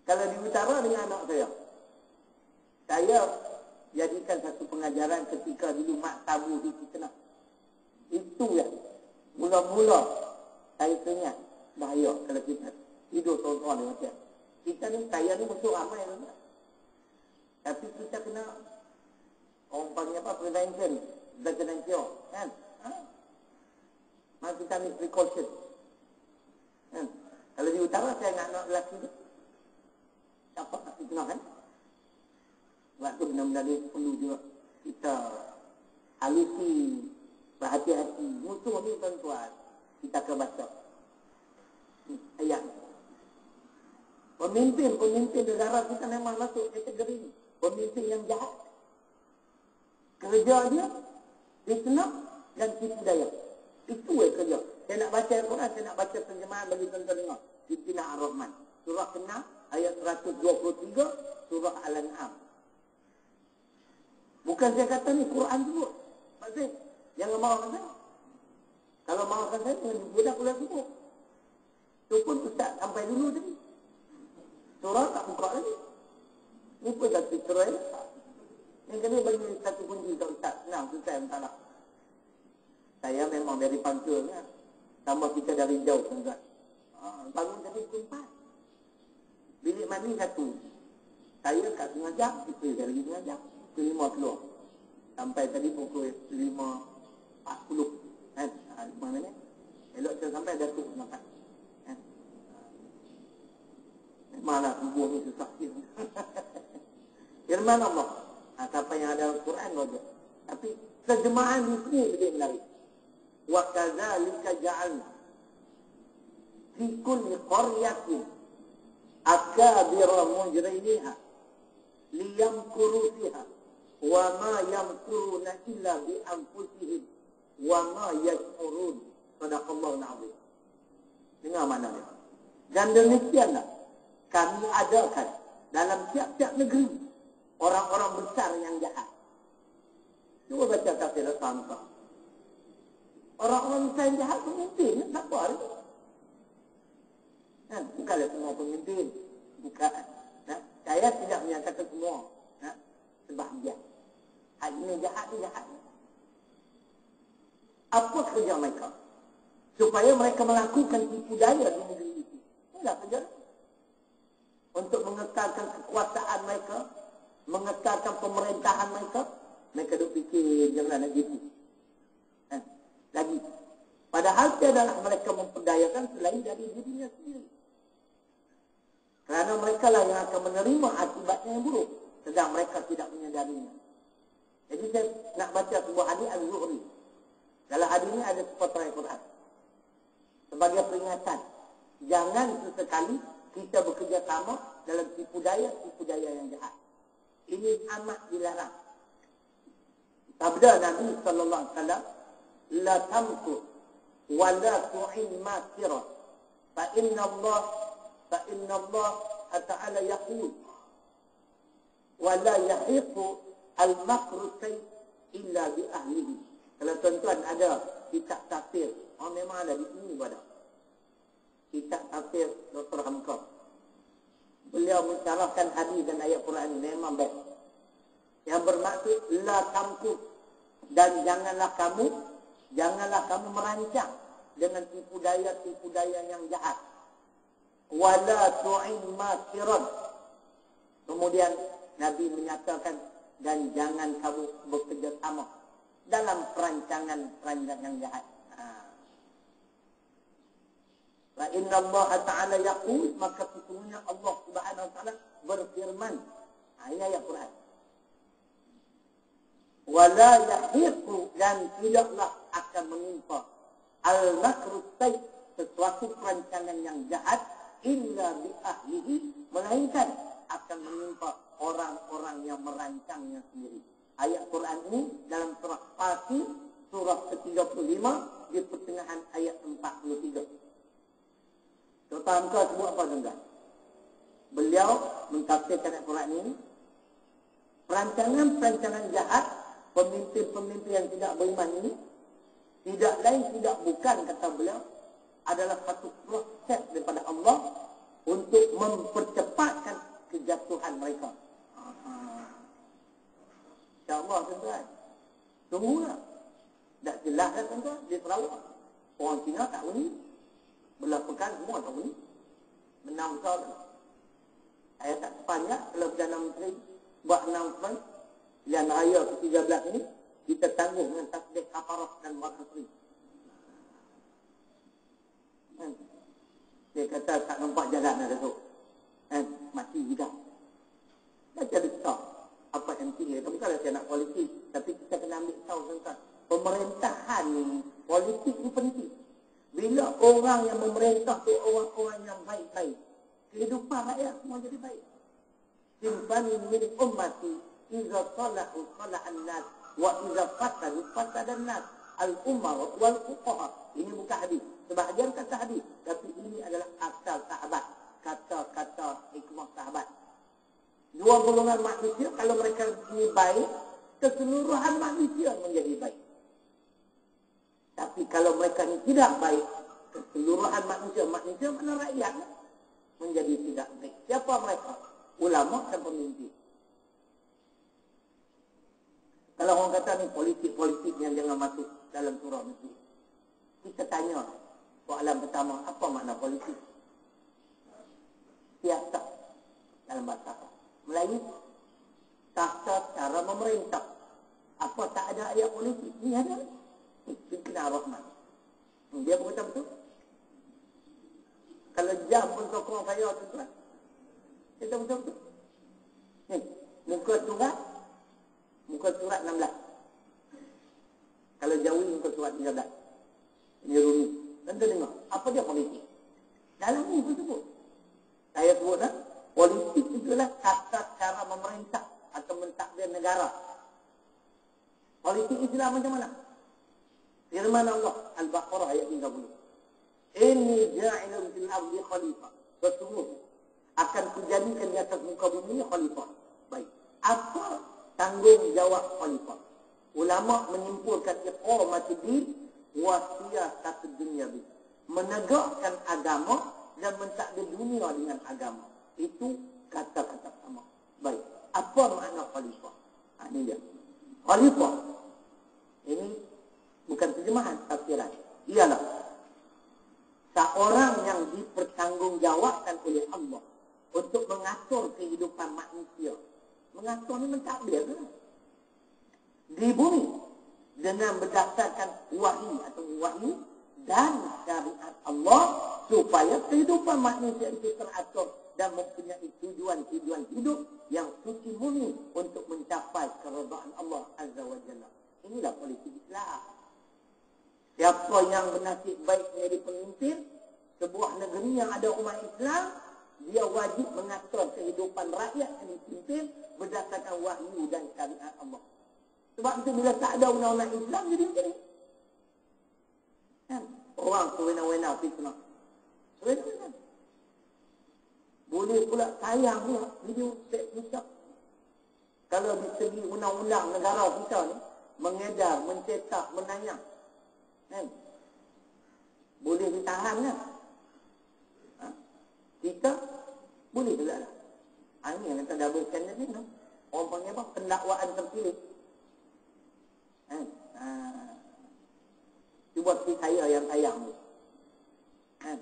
Kalau di utara dengan anak saya jadikan satu pengajaran ketika dulu mak tabu di Cina. Itu ya. Mula-mula saya ingat bahaya kalau kita tidur seorang-seorang di hotel. Kita ni, saya ni betul ramai juga. Tapi kita kena orang panggil apa? Prevention. Prevention. Kan? Maka kita ambil precaution. Kalau di utara saya nak anak lelaki tu. Apa nak fitnah kan? Sebab tu benda-benda ni perlu juga kita halusi, berhati-hati. Musuh ni tuan-tuan, kita akan baca ayat. Pemimpin negara kita memang masuk kategori ni. Pemimpin yang jahat. Kerja dia fitnah dan tipu daya. Itu kerja. Saya nak baca Al-Quran, saya nak baca terjemahan bagi tuan-tuan dengar. Fitnah Ar-Rahman. Surah ke-6 ayat 123, surah Al-An'am. Bukan saya kata ni Quran sebut. Maksud, jangan marahkan saya. Kalau marahkan saya, jangan budak pula sebut. Itu pun ustaz sampai dulu tadi. Surah tak buka lagi. Ni pun satu surah yang kena bagi satu kunci kat ustaz. Senang, ustaz yang tak nak. Saya memang dari Pantura, tambah kita dari jauh, tuan-tuan. Bangun tadi pukul 4. Bilik mandi satu. Saya kat setengah jam, itu saya lagi setengah jam. Pukul 5 keluar. Sampai tadi pukul 5.40. Kan? 5 minit. Elok saya sampai Datuk nampak. Kan? Memanglah tubuh ni susah sikit. Firman Allah. Siapa yang ada Al-Quran wajib. Tapi terjemahan di sini lebih menarik. Wa kadzalika ja'alna fi kulli qaryatin akabira mujrimiha liyamkuru fiha wa ma yamkuruna illa bi anfusihim wa ma yash'urun. Sadaqallahul azim. Dengar mana dia? Dan demikianlah kami adakan dalam tiap-tiap negeri orang-orang besar yang jahat. Cuba baca tafsir Al-Qamsah. Orang-orang besar yang jahat pemimpin, siapa itu? Bukanlah semua pemimpin. Bukan. Saya tidak menyatakan semua. Sebahagian. Ini jahat, ini jahat. Apa kerja mereka? Supaya mereka melakukan tipu daya di negeri itu. Inilah kerja. Untuk mengekalkan kekuasaan mereka, mengekalkan pemerintahan mereka, mereka duk fikir jangan nak gitu. Lagi. Padahal tiadalah mereka memperdayakan selain dari dirinya sendiri. Kerana mereka lah yang akan menerima akibatnya yang buruk. Sedang mereka tidak menyadarinya. Jadi saya nak baca sebuah hadis Al-Zuhri. Dalam hadis ini ada sepotong Al-Quran. Sebagai peringatan. Jangan sesekali kita bekerja sama dalam tipu daya yang jahat. Ini amat dilarang. Sabda Nabi sallallahu alaihi wasallam, la tamkur wa la tu'in makira fa inna Allah ta'ala yaqul wa la yahiqu al-makru illa bi ahlihi. Kalau tuan-tuan ada kitab tafsir, memang ada di sini pada kitab tafsir Dr. Hamka. Beliau mensyarahkan hadis dan ayat Quran ini memang baik. Yang bermaksud la tamkur, dan janganlah kamu merancang dengan tipu daya yang jahat. Wala tu'in makiran. Kemudian Nabi menyatakan, dan jangan kamu bekerja sama dalam perancangan yang jahat. Wa inna Allah Ta'ala yaqul, maka sesungguhnya Allah Subhanahu wa Ta'ala berfirman. Ayat Quran. Wala yahiqu, dan tidaklah akan menimpa al-makru sayyi, sesuatu perancangan yang jahat, illa bi ahlihi, melainkan akan menimpa orang-orang yang merancangnya sendiri. Ayat Quran ini dalam surah Fatih, surah ke-35, di pertengahan ayat 43. Dr. Hamka sebut apa tuan-tuan? Beliau mentafsirkan ayat Quran ini, perancangan jahat pemimpin-pemimpin yang tidak beriman ini tidak lain tidak bukan, kata beliau, adalah satu proses daripada Allah untuk mempercepatkan kejatuhan mereka. InsyaAllah tuan-tuan, tunggulah. Dah jelas dah tuan-tuan di Sarawak. Orang Cina tak bunyi, belah pekan semua tak bunyi, menang besar. Saya tak sepanjang kalau Perdana Menteri buat announcement Pilihan Raya ke-13 ini, kita tangguh dengan tasbih kafarah dan makasri. Dia kata tak nampak jalan dah tu. Mati juga. Baca besar apa yang tinggal. Bukanlah saya nak politik, tapi kita kena ambil tahu tentang pemerintahan ni, politik ni penting. Bila orang yang memerintah tu orang-orang yang baik-baik, kehidupan rakyat semua jadi baik. Simpan min ummati iza salahu salahan nas wa iza fasadan nas al-ummah wal fuqaha. Ini bukan hadis. Sebahagian kata hadis, tapi ini adalah asal sahabat. Kata-kata hikmah sahabat. Dua golongan manusia, kalau mereka ini baik, keseluruhan manusia menjadi baik. Tapi kalau mereka ini tidak baik, keseluruhan manusia mana rakyat menjadi tidak baik. Siapa mereka? Ulama dan pemimpin. Kalau orang kata ni politik yang jangan masuk dalam surah itu, kita tanya soalan pertama, apa makna politik? Siasat dalam bahasa Melayu, tata cara memerintah. Apa tak ada ayat politik? Ini ada. Fitnah Rahman. Dia berkata betul. Kalau jam pun sokong saya tuan. Kita betul-betul. Ni, muka surat 16. Kalau Jawi muka surat 13. Ini Rumi. Tentu dengar. Apa dia politik? Dalam ni sebut. Saya sebut dah. Politik itulah tata cara memerintah atau mentadbir negara. Politik Islam macam mana? Firman Allah Al-Baqarah ayat 30. Inni ja'ilun fil ardi khalifah. Sesungguhnya akan kujadikan di atas muka bumi khalifah. Baik. Apa tanggungjawab khalifah? Ulama menyimpulkan iqamatuddin wa siyasat dunya bi. Menegakkan agama dan mentadbir dunia dengan agama. Itu kata-kata sama. Baik. Apa makna khalifah? Ini dia. Khalifah. Ini bukan terjemahan tafsiran. Ialah seorang yang dipertanggungjawabkan oleh Allah untuk mengatur kehidupan manusia. Mengatur ni mentadbir kan? Di bumi dengan berdasarkan wahyu dan syariat Allah supaya kehidupan manusia itu teratur dan mempunyai tujuan hidup yang suci murni untuk mencapai keridhaan Allah Azza wa Jalla. Inilah politik Islam. Siapa yang bernasib baik menjadi pemimpin sebuah negeri yang ada umat Islam, dia wajib mengatur kehidupan rakyat yang dipimpin berdasarkan wahyu dan syariat Allah. Sebab itu bila tak ada undang-undang Islam, jadi macam ni. Kan? Orang sewena-wena fitnah. Sewena-wena. Boleh pula sayang pula video seks rusak. Kalau di segi undang-undang negara kita ni, mengedar, mencetak, menayang. Kan? Boleh ditahan kan? Ha? Kita boleh juga lah. Ini yang kata double standard ni. No? Orang panggil apa? Pendakwaan terpilih. Kan? Cuba si saya yang tayang tu. Kan?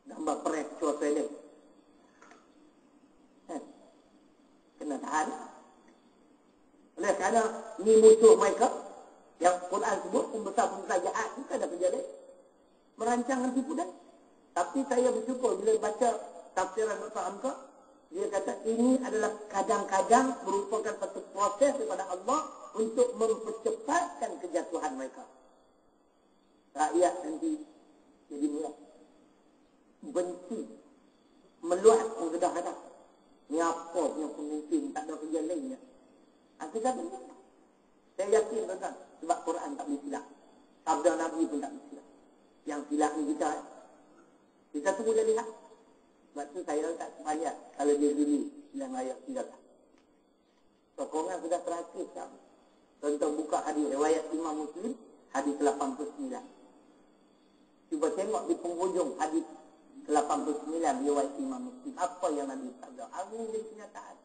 Gambar press cuaca dia. Kan? Kena tahan. Oleh kerana ni musuh mereka yang Quran sebut pembesar-pembesar jahat itu ada kerja dia merancang dan tipu daya. Tapi saya bersyukur bila baca tafsiran Dr. Hamka, dia kata ini adalah kadang-kadang merupakan satu proses daripada Allah untuk mempercepatkan kejatuhan mereka. Rakyat nanti jadi murah, benci, meluat menggedah-gedah. Ni apa punya pemimpin, tak ada kerja lainnya. Kita benar. Saya yakin tuan-tuan, sebab Quran tak boleh silap. Sabda Nabi pun tak boleh silap. Yang silap ni kita tunggu dia lihat. Sebab tu saya tak sepanjang kalau dia dulu yang ayat 3. Sokongan sudah terakhir sekarang. Tuan-tuan buka hadis riwayat Imam Muslim, hadis 89. Cuba tengok di penghujung hadis 89 riwayat Imam Muslim. Apa yang Nabi sabda? Ini jadi kenyataan.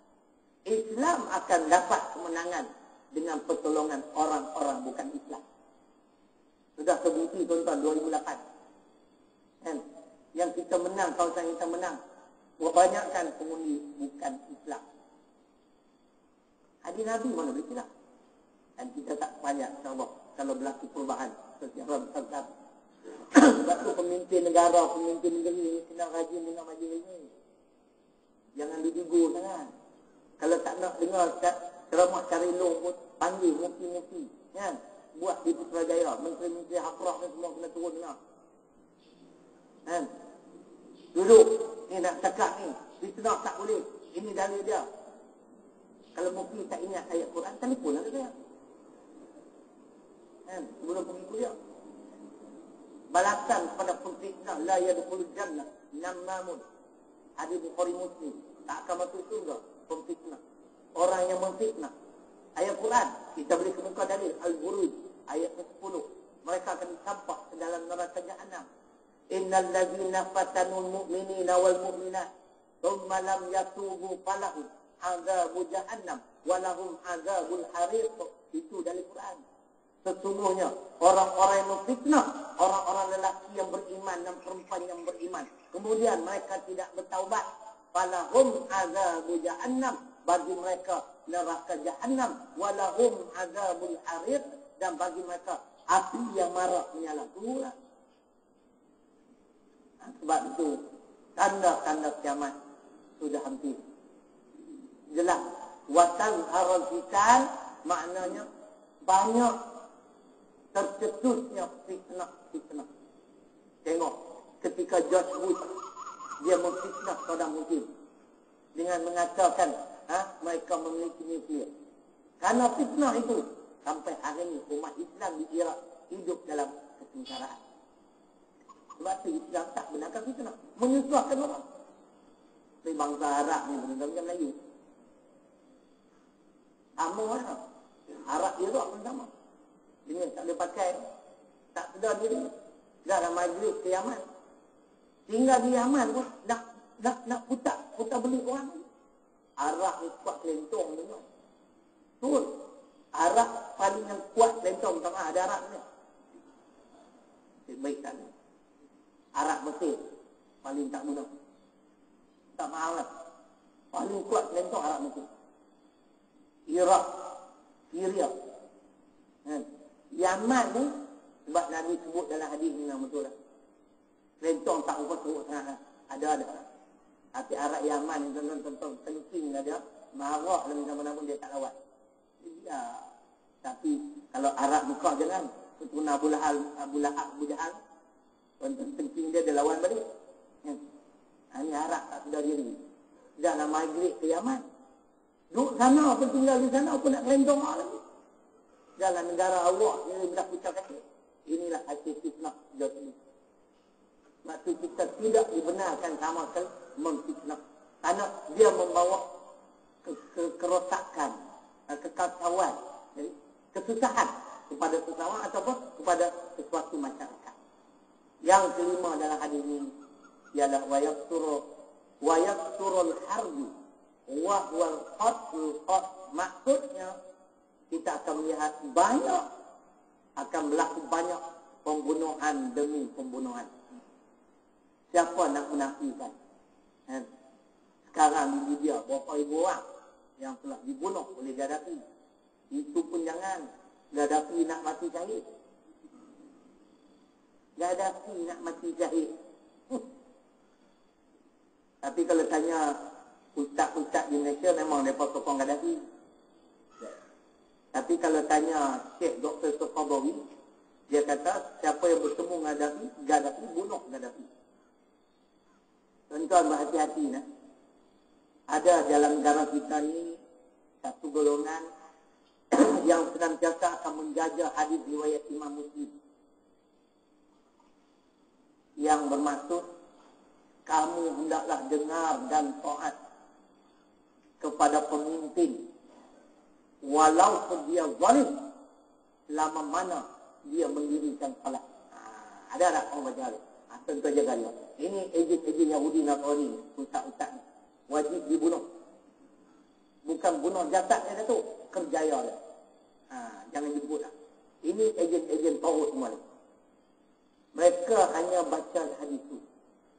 Islam akan dapat kemenangan dengan pertolongan orang-orang bukan Islam. Sudah terbukti tuan-tuan 2008. Kan? Yang kita menang, kawasan kita menang. Kebanyakan pengundi bukan Islam. Hadis Nabi mana boleh silap? Dan kita tak banyak insyaAllah kalau berlaku perubahan secara besar. Sebab tu pemimpin negara, pemimpin negeri kena rajin dengar majlis ini. Jangan didigo sangat. Kalau tak nak dengar ceramah cari long pun panggil mufti-mufti, kan? Buat di Putrajaya, menteri-menteri hakrah ni semua kena turun dengar. Kan? Duduk, ni nak cakap ni, fitnah tak boleh. Ini dalil dia. Kalau mufti tak ingat ayat Quran, telefon lah dia. Kan? Sebelum pergi kuliah. Balasan kepada pemfitnah, la yadkhulul jannah namamun. Hadis Bukhari Muslim, tak akan masuk surga pemfitnah. Orang yang memfitnah. Ayat Quran, kita boleh kemuka dalil Al-Buruj ayat 10. Mereka akan ditampak ke dalam neraka Jahannam. Innal ladzina fatanul mu'minina wal mu'minat thumma lam yatubu falahum azabu jahannam wa lahum azabul hariq. Itu dari Quran. Sesungguhnya orang-orang yang memfitnah orang-orang lelaki yang beriman dan perempuan yang beriman, kemudian mereka tidak bertaubat, falahum azabu jahannam, bagi mereka neraka jahannam, walahum azabul hariq, dan bagi mereka api yang marak menyala. Itulah. Sebab itu tanda-tanda kiamat sudah hampir. Jelas. Watan harafikan maknanya banyak tercetusnya fitnah. Tengok ketika George Bush dia memfitnah Saddam Hussein dengan mengatakan mereka memiliki nuklear. Karena fitnah itu sampai hari ini umat Islam di Iraq hidup dalam kesengsaraan. Sebab itu Islam tak benarkan fitnah, menyusahkan orang. Tapi bangsa Arab ni benar-benar Melayu. Sama lah. Arab Iraq pun sama. Dia tak boleh pakai, tak sedar diri. Dah dalam majlis ke Yaman. Tinggal di Yaman pun nak putar beli orang. Arab ni kuat kelentong juga. Betul. Arab paling yang kuat kelentong sama ada Arab ni. Baik tak ni. Arab Mesir paling tak guna. Tak mahal lah. Paling kuat kelentong Arab Mesir. Iraq, Syria. Yaman ni sebab Nabi sebut dalam hadis ni nama betul lah. Kelentong tak ubah teruk sangat lah. Ada. Tapi Arab Yaman ni tonton kencing ada. Marah dalam zaman pun dia tak lawat. Ya. Tapi kalau Arab Mekah jangan. Keturunan Abu Jahal. Tonton kencing dia lawan balik. Ini Arab tak sedar diri. Dah nak migrate ke Yaman. Duduk sana pun tinggal di sana pun nak kelentong lagi. Dalam negara awak ni belah pucat kaki. Inilah hasil fitnah Jatuh. Maksud kita tidak dibenarkan sama sekali memfitnah. Karena dia membawa kerosakan, kekacauan, kesusahan kepada sesama ataupun kepada sesuatu masyarakat. Yang kelima dalam hadis ini ialah wayaqturul harbi wa huwal qatl. Maksudnya kita akan melihat akan berlaku banyak pembunuhan demi pembunuhan. Siapa nak menafikan? Sekarang di Libya berapa ribu orang yang telah dibunuh oleh Gaddafi. Itu pun jangan. Gaddafi nak mati syahid. Gaddafi nak mati syahid. Tapi kalau tanya ustaz-ustaz di Malaysia memang mereka sokong Gaddafi. Tapi kalau tanya Syekh Dr. Sofabawi, dia kata siapa yang bertemu Gaddafi bunuh Gaddafi. Tuan-tuan berhati-hati nah. Ada dalam negara kita ni satu golongan yang senantiasa akan menjaga hadis riwayat Imam Muslim. Yang bermaksud kamu hendaklah dengar dan taat kepada pemimpin walau dia zalim selama mana dia mendirikan salat. Ada tak orang baca ni? Tentu jaga dia. Ini ejen-ejen Yahudi Nasrani, ustaz-ustaz ni. Wajib dibunuh. Bukan bunuh jasad dia tu, kerjaya dia. Jangan disebut lah. Ini ejen-ejen Tauhid semua ni. Mereka hanya baca hadis tu.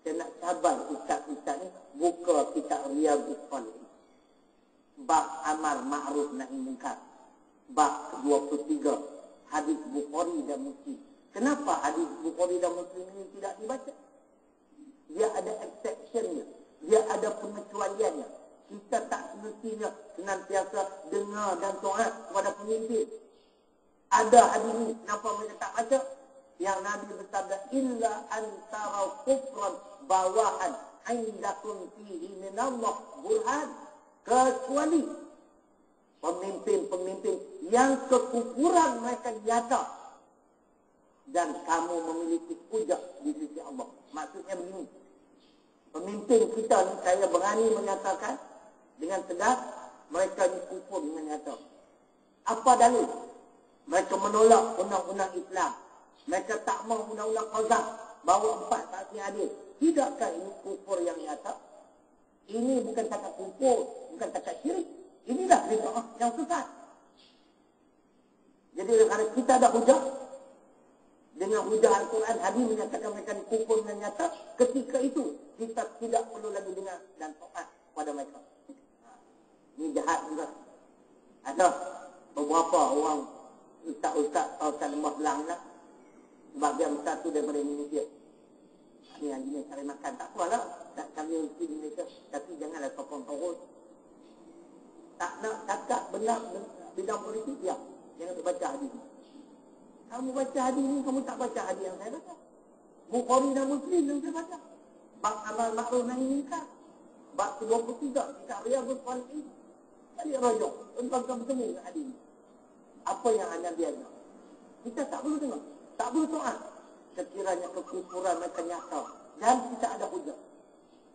Saya nak cabar ustaz-ustaz ni buka kitab Riyadhus Shalihin. Bab amar ma'ruf nahi munkar. Bab 23 hadis Bukhari dan Muslim. Kenapa hadis Bukhari dan Muslim ini tidak dibaca? Dia ada exceptionnya. Dia ada pengecualiannya. Kita tak semestinya senantiasa dengar dan taat kepada pemimpin. Ada hadis ini, kenapa mereka tak baca? Yang Nabi bersabda, illa antara kufran bawahan indakum fihi minallah burhan. Kecuali pemimpin-pemimpin yang kekufuran mereka nyata dan kamu memiliki hujah di sisi Allah. Maksudnya begini, pemimpin kita ni saya berani menyatakan dengan tegas mereka ni kufur dengan nyata. Apa dalil? Mereka menolak undang-undang Islam. Mereka tak mau undang-undang Qazaf bahawa 4 saksi adil. Tidakkah ini kufur yang nyata? Ini bukan cakap kufur, bukan cakap syirik. Inilah bid'ah yang sesat. Jadi kalau kita ada hujah, dengan hujah Al-Quran, hadis menyatakan mereka kufur dengan nyata, ketika itu kita tidak perlu lagi dengar dan taat pada mereka. Ini jahat juga. Ada beberapa orang ustaz-ustaz Ustaz Lembah Belang lah, sebagian besar tu daripada Indonesia. Ini yang jenis cari makan, tak apalah, nak cari rezeki di Malaysia, tapi janganlah sokong terus. Tak nak cakap benar bidang politik, diam. Jangan baca hadis. Kamu baca hadis ni, kamu tak baca hadis yang saya baca. Bukhari dan Muslim yang saya baca. Bab amal makruf nahi munkar. Bab 23 kitab Riyadhus Shalihin. Balik rojok, tuan-tuan bertemu dengan hadis ni. Apa yang anda biasa? Kita tak perlu dengar, tak perlu taat. Sekiranya kekufuran mereka nyata dan kita ada hujah,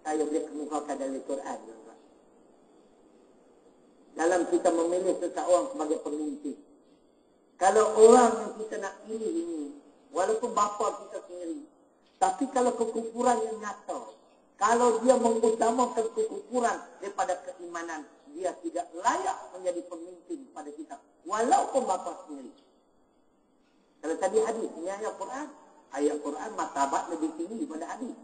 saya boleh kemukakan dari Quran. Dalam kita memilih seseorang sebagai pemimpin, kalau orang yang kita nak pilih ini, walaupun bapa kita sendiri, tapi kalau kekufuran yang nyata, kalau dia mengutamakan kekufuran daripada keimanan, dia tidak layak menjadi pemimpin pada kita, walaupun bapa sendiri. Kalau tadi hadis, ini ayat Quran martabat lebih tinggi daripada hadis.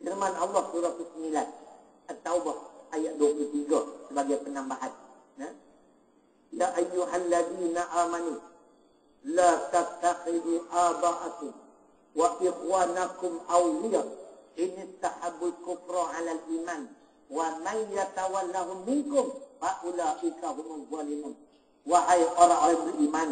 Firman Allah surah 9 At-Taubah ayat 23 sebagai penambahan. Ya ayyuhalladzina amanu la tattakhidhu aba'akum wa ikhwanakum awliya in istahabbul kufra 'alal iman wa man yatawallahum minkum fa ulaika humul zalimun. Wahai orang-orang beriman,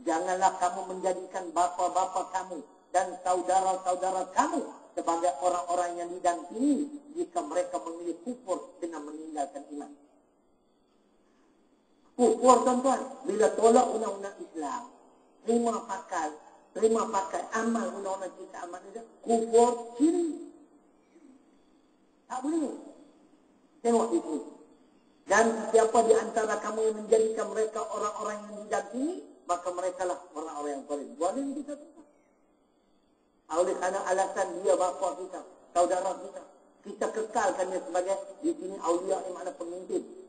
janganlah kamu menjadikan bapa-bapa kamu dan saudara-saudara kamu sebagai orang-orang yang didampingi jika mereka memilih kufur dengan meninggalkan iman. Kufur, tuan-tuan, bila tolak undang-undang Islam, terima pakai amal undang-undang kita amal itu, kufur syirik. Tak boleh. Tengok itu. Dan siapa di antara kamu yang menjadikan mereka orang-orang yang didampingi, maka mereka lah orang-orang yang paling zalim kita. Oleh kerana alasan dia bapa kita, saudara kita, kita kekalkan dia sebagai di sini aulia yang mana pemimpin.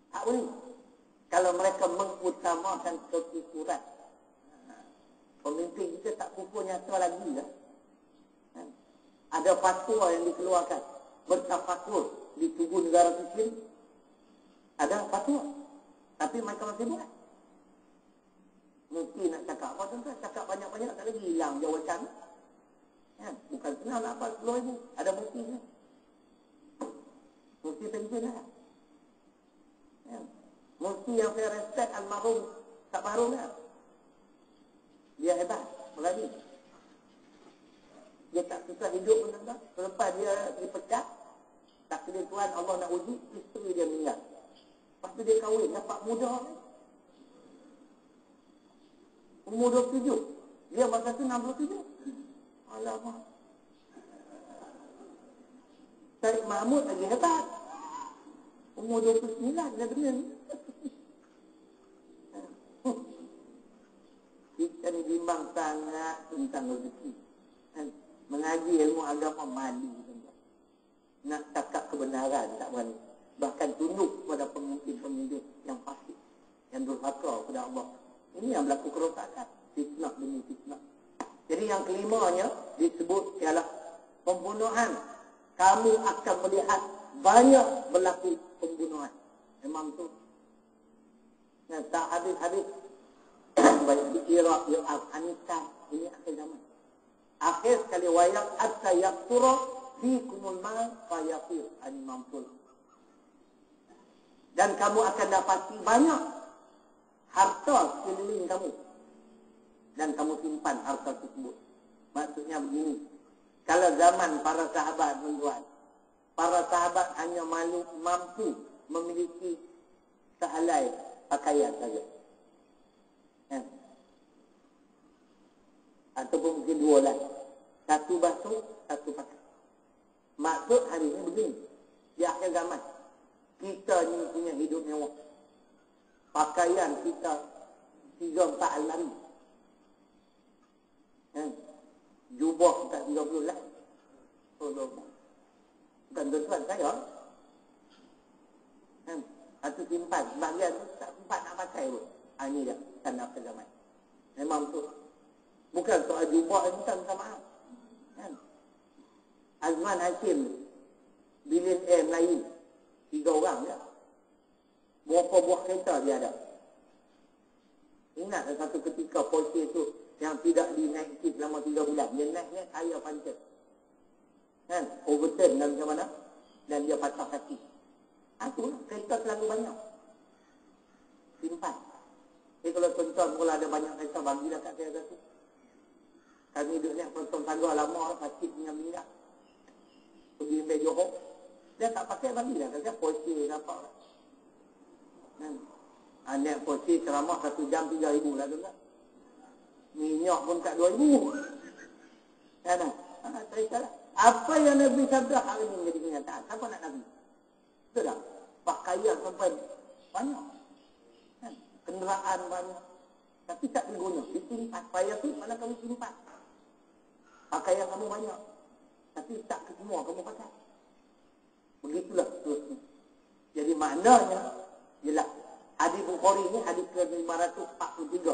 Tak boleh. Kalau mereka mengutamakan kekufuran, pemimpin kita tak kufur nyata lagi lah. Ada fatwa yang dikeluarkan bertafakur di tubuh negara kecil. Ada fatwa, tapi mereka masih buat. Mungkin nak cakap apa tuan-tuan? Cakap banyak-banyak tak lagi hilang jawatan. Bukan senang nak apa 10,000. Ada muftinya. Mufti pension lah. Mufti yang saya respect almarhum tak baru lah. Dia hebat, berani. Dia tak susah hidup pun tuan-tuan. Selepas dia dipecat, takdir Tuhan Allah nak uji, isteri dia meninggal. Lepas tu dia kahwin, dapat muda ni. Umur 27. Dia masa tu 67. Alamak. Syed Mahmud lagi hebat. Umur 29 dah benar. Kita ni bimbang sangat tentang rezeki. Mengaji ilmu agama malu. Nak cakap kebenaran tak berani. Bahkan tunduk kepada pemimpin-pemimpin yang fasik, yang durhaka kepada Allah. Ini yang berlaku kerosakan. Fitnah demi fitnah. Jadi yang kelimanya disebut ialah pembunuhan. Kamu akan melihat banyak berlaku pembunuhan. Memang tu. Nah, tak habis-habis. Baik di Iraq, di Afghanistan. Ini akhir zaman. Akhir sekali wayang hatta yaqtura fikumul mal fayaqir animamtul. Dan kamu akan dapati banyak harta sekeliling kamu. Dan kamu simpan harta tersebut. Maksudnya begini. Kalau zaman para sahabat menjual, para sahabat hanya mampu memiliki sehelai pakaian saja. Ataupun mungkin 2 lah. 1 basuh, 1 pakai. Maksud hari ini begini. Di akhir zaman, kita ni punya hidup mewah. Pakaian kita 3-4 almari. Jubah kita 30 lah. Bukan tuan-tuan saya. Kan? Satu simpan. Bagian tu tak sempat nak pakai pun. Ini dia. Tanda zaman. Memang tu. Bukan soal jubah yang minta maaf. Kan? Azman Hakim. Bilin Melayu. 3 orang je. Berapa buah kereta dia ada. Ingat satu ketika Porsche tu yang tidak dinaiki selama 3 bulan. Dia naiknya kaya pancet. Kan? Overturn dan macam mana. Dan dia patah kaki. Itu kereta terlalu banyak. Simpan. Jadi kalau tuan-tuan mula ada banyak kereta, bagilah kat saya satu. Kami duduk naik potong tangga lama, sakit dengan minyak. Pergi sampai Johor. Dia tak pakai, bagilah kat saya. Porsche ke apa. Kan? Naik Porsche ceramah 1 jam 3,000 lah tuan-tuan. Minyak pun kat 2,000. Kan? Cerita lah. Apa yang Nabi sabda hari ini menjadi kenyataan? Siapa nak Nabi? Betul tak? Pakaian sampai banyak. Kan? Kenderaan banyak. Tapi tak diguna. Disimpan. Pakaian tu mana kamu simpan? Pakaian kamu banyak. Tapi tak semua kamu pakai. Begitulah terusnya. Jadi maknanya, jelas. Hadis Bukhari ini hadis ke-543.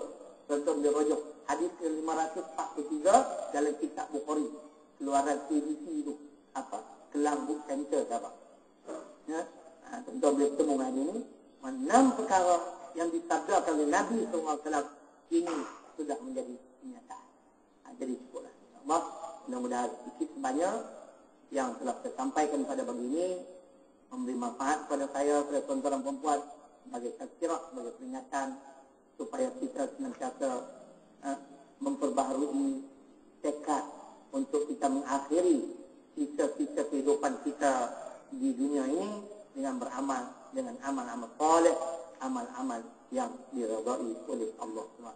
Tuan-tuan boleh rujuk. Hadis ke-543 dalam kitab Bukhari. Keluaran KBC itu. Apa? Kelang Book Center apa? Ya? Tuan-tuan boleh bertemu dengan ini. 6 perkara yang disabdakan oleh Nabi SAW ini sudah menjadi kenyataan. Jadi cukuplah. InsyaAllah, mudah-mudahan sedikit sebanyak yang telah saya sampaikan pada pagi ini memberi manfaat kepada saya, kepada tuan-tuan dan perempuan sebagai tazkirah, sebagai peringatan supaya kita senantiasa memperbaharui tekad untuk kita mengakhiri sisa-sisa kehidupan kita di dunia ini dengan beramal dengan amal-amal saleh, amal-amal yang diridai oleh Allah SWT.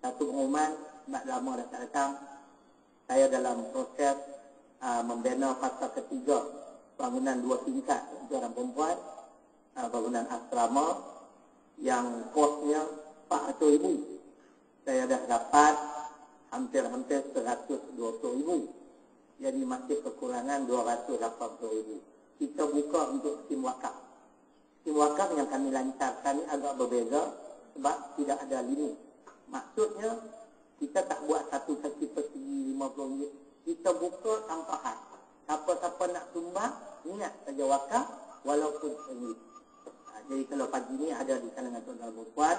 Satu pengumuman, nak lama dah tak datang, saya dalam proses membina fasa ketiga bangunan 2 tingkat untuk orang perempuan, bangunan asrama yang kosnya 400,000. Saya dah dapat hampir 120,000. Jadi masih kekurangan 280,000. Kita buka untuk skim wakaf. Skim wakaf yang kami lancarkan ini agak berbeza sebab tidak ada limit. Maksudnya kita tak buat satu kaki persegi RM50. Kita buka tanpa had. Siapa-siapa nak sumbang, niat saja wakaf walaupun RM1. Jadi kalau pagi ni ada di kalangan tuan-tuan perempuan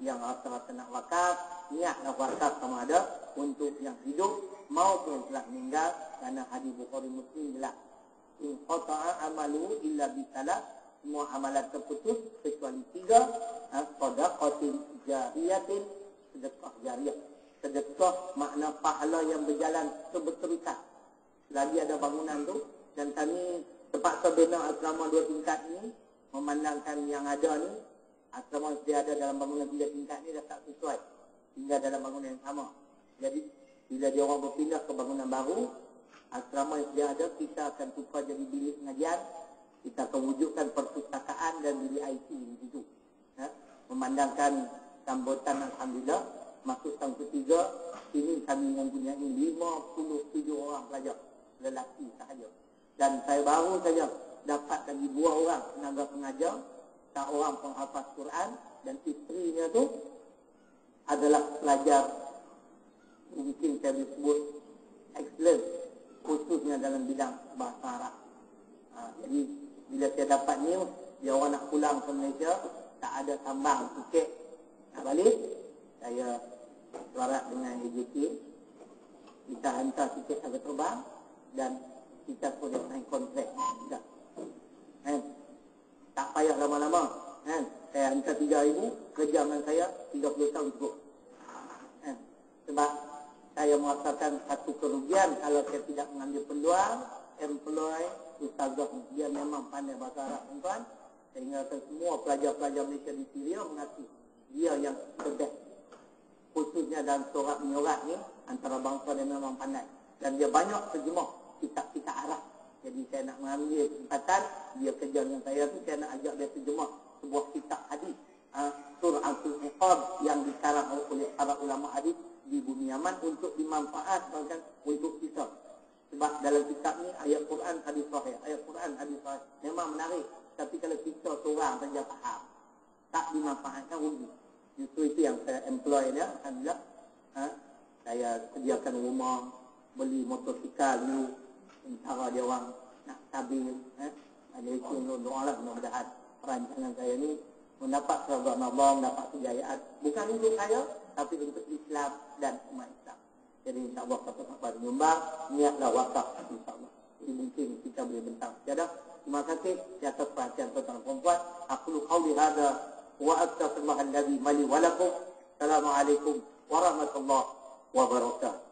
yang rasa-rasa nak wakaf, niatlah wakaf sama ada untuk yang hidup maupun yang telah meninggal, kerana hadis Bukhari Muslim jelas. In qata'a amalu illa bisalah, semua amalan terputus kecuali 3, sedekah jariyatin, sedekah jariyah. Sedekah makna pahala yang berjalan berterusan. Lagi ada bangunan tu, dan kami terpaksa bina asrama 2 tingkat ni, memandangkan yang ada ni, asrama yang ada dalam bangunan 3 tingkat ni dah tak sesuai tinggal dalam bangunan yang sama. Jadi bila dia orang berpindah ke bangunan baru, asrama yang ada kita akan tukar jadi bilik pengajian. Kita akan wujudkan perpustakaan dan bilik IT di situ. Memandangkan sambutan alhamdulillah masuk tahun ketiga, ini kami mempunyai 57 orang pelajar lelaki sahaja. Dan saya baru saja dapat lagi 2 orang tenaga pengajar, 1 orang penghafaz Quran, dan isterinya tu adalah pelajar mungkin saya boleh sebut excellent, khususnya dalam bidang bahasa Arab. Jadi bila saya dapat news dia orang nak pulang ke Malaysia, tak ada tambang tiket nak balik, saya suara dengan AJK, kita hantar tiket harga terbang dan kita boleh sign kontrak. Tak payah lama-lama. Saya hantar 3,000, kerja dengan saya 30 tahun cukup. Sebab saya merasakan satu kerugian kalau saya tidak mengambil peluang employ ustazah. Dia memang pandai bahasa Arab, tuan-tuan, sehingga semua pelajar-pelajar Malaysia di Syria mengaku dia yang terbaik. Khususnya dalam surat menyurat ni, antara bangsa dia memang pandai. Dan dia banyak terjemah kitab-kitab Arab. Jadi saya nak mengambil kesempatan, dia kerja dengan saya tu, saya nak ajak dia terjemah sebuah kitab hadis, Surah Al-Iqab, yang dikarang oleh para ulama hadis di bumi Yaman untuk dimanfaatkan untuk kita. Sebab dalam kitab ni ayat Quran hadis sahih, ayat Quran Quran hadis memang menarik, tapi kalau kita seorang saja faham, tak dimanfaatkan rugi. Justru itu yang saya employ dia. Alhamdulillah, saya sediakan rumah, beli motosikal dulu, sementara dia orang nak stabil. Ada itu doa lah, mudah-mudahan perancangan saya ni mendapat keridhaan Allah, mendapat kejayaan. Bukan untuk saya, tapi untuk Islam dan umat Islam. Jadi insyaAllah kita dapat menyumbang, niatlah wakaf insyaAllah. Jadi mungkin kita boleh bentang sejadah. Terima kasih di atas perhatian tuan-tuan dan puan-puan. Aqulu qawli hadza wa astaghfirullahaladzim li wa lakum. Assalamualaikum warahmatullahi wabarakatuh.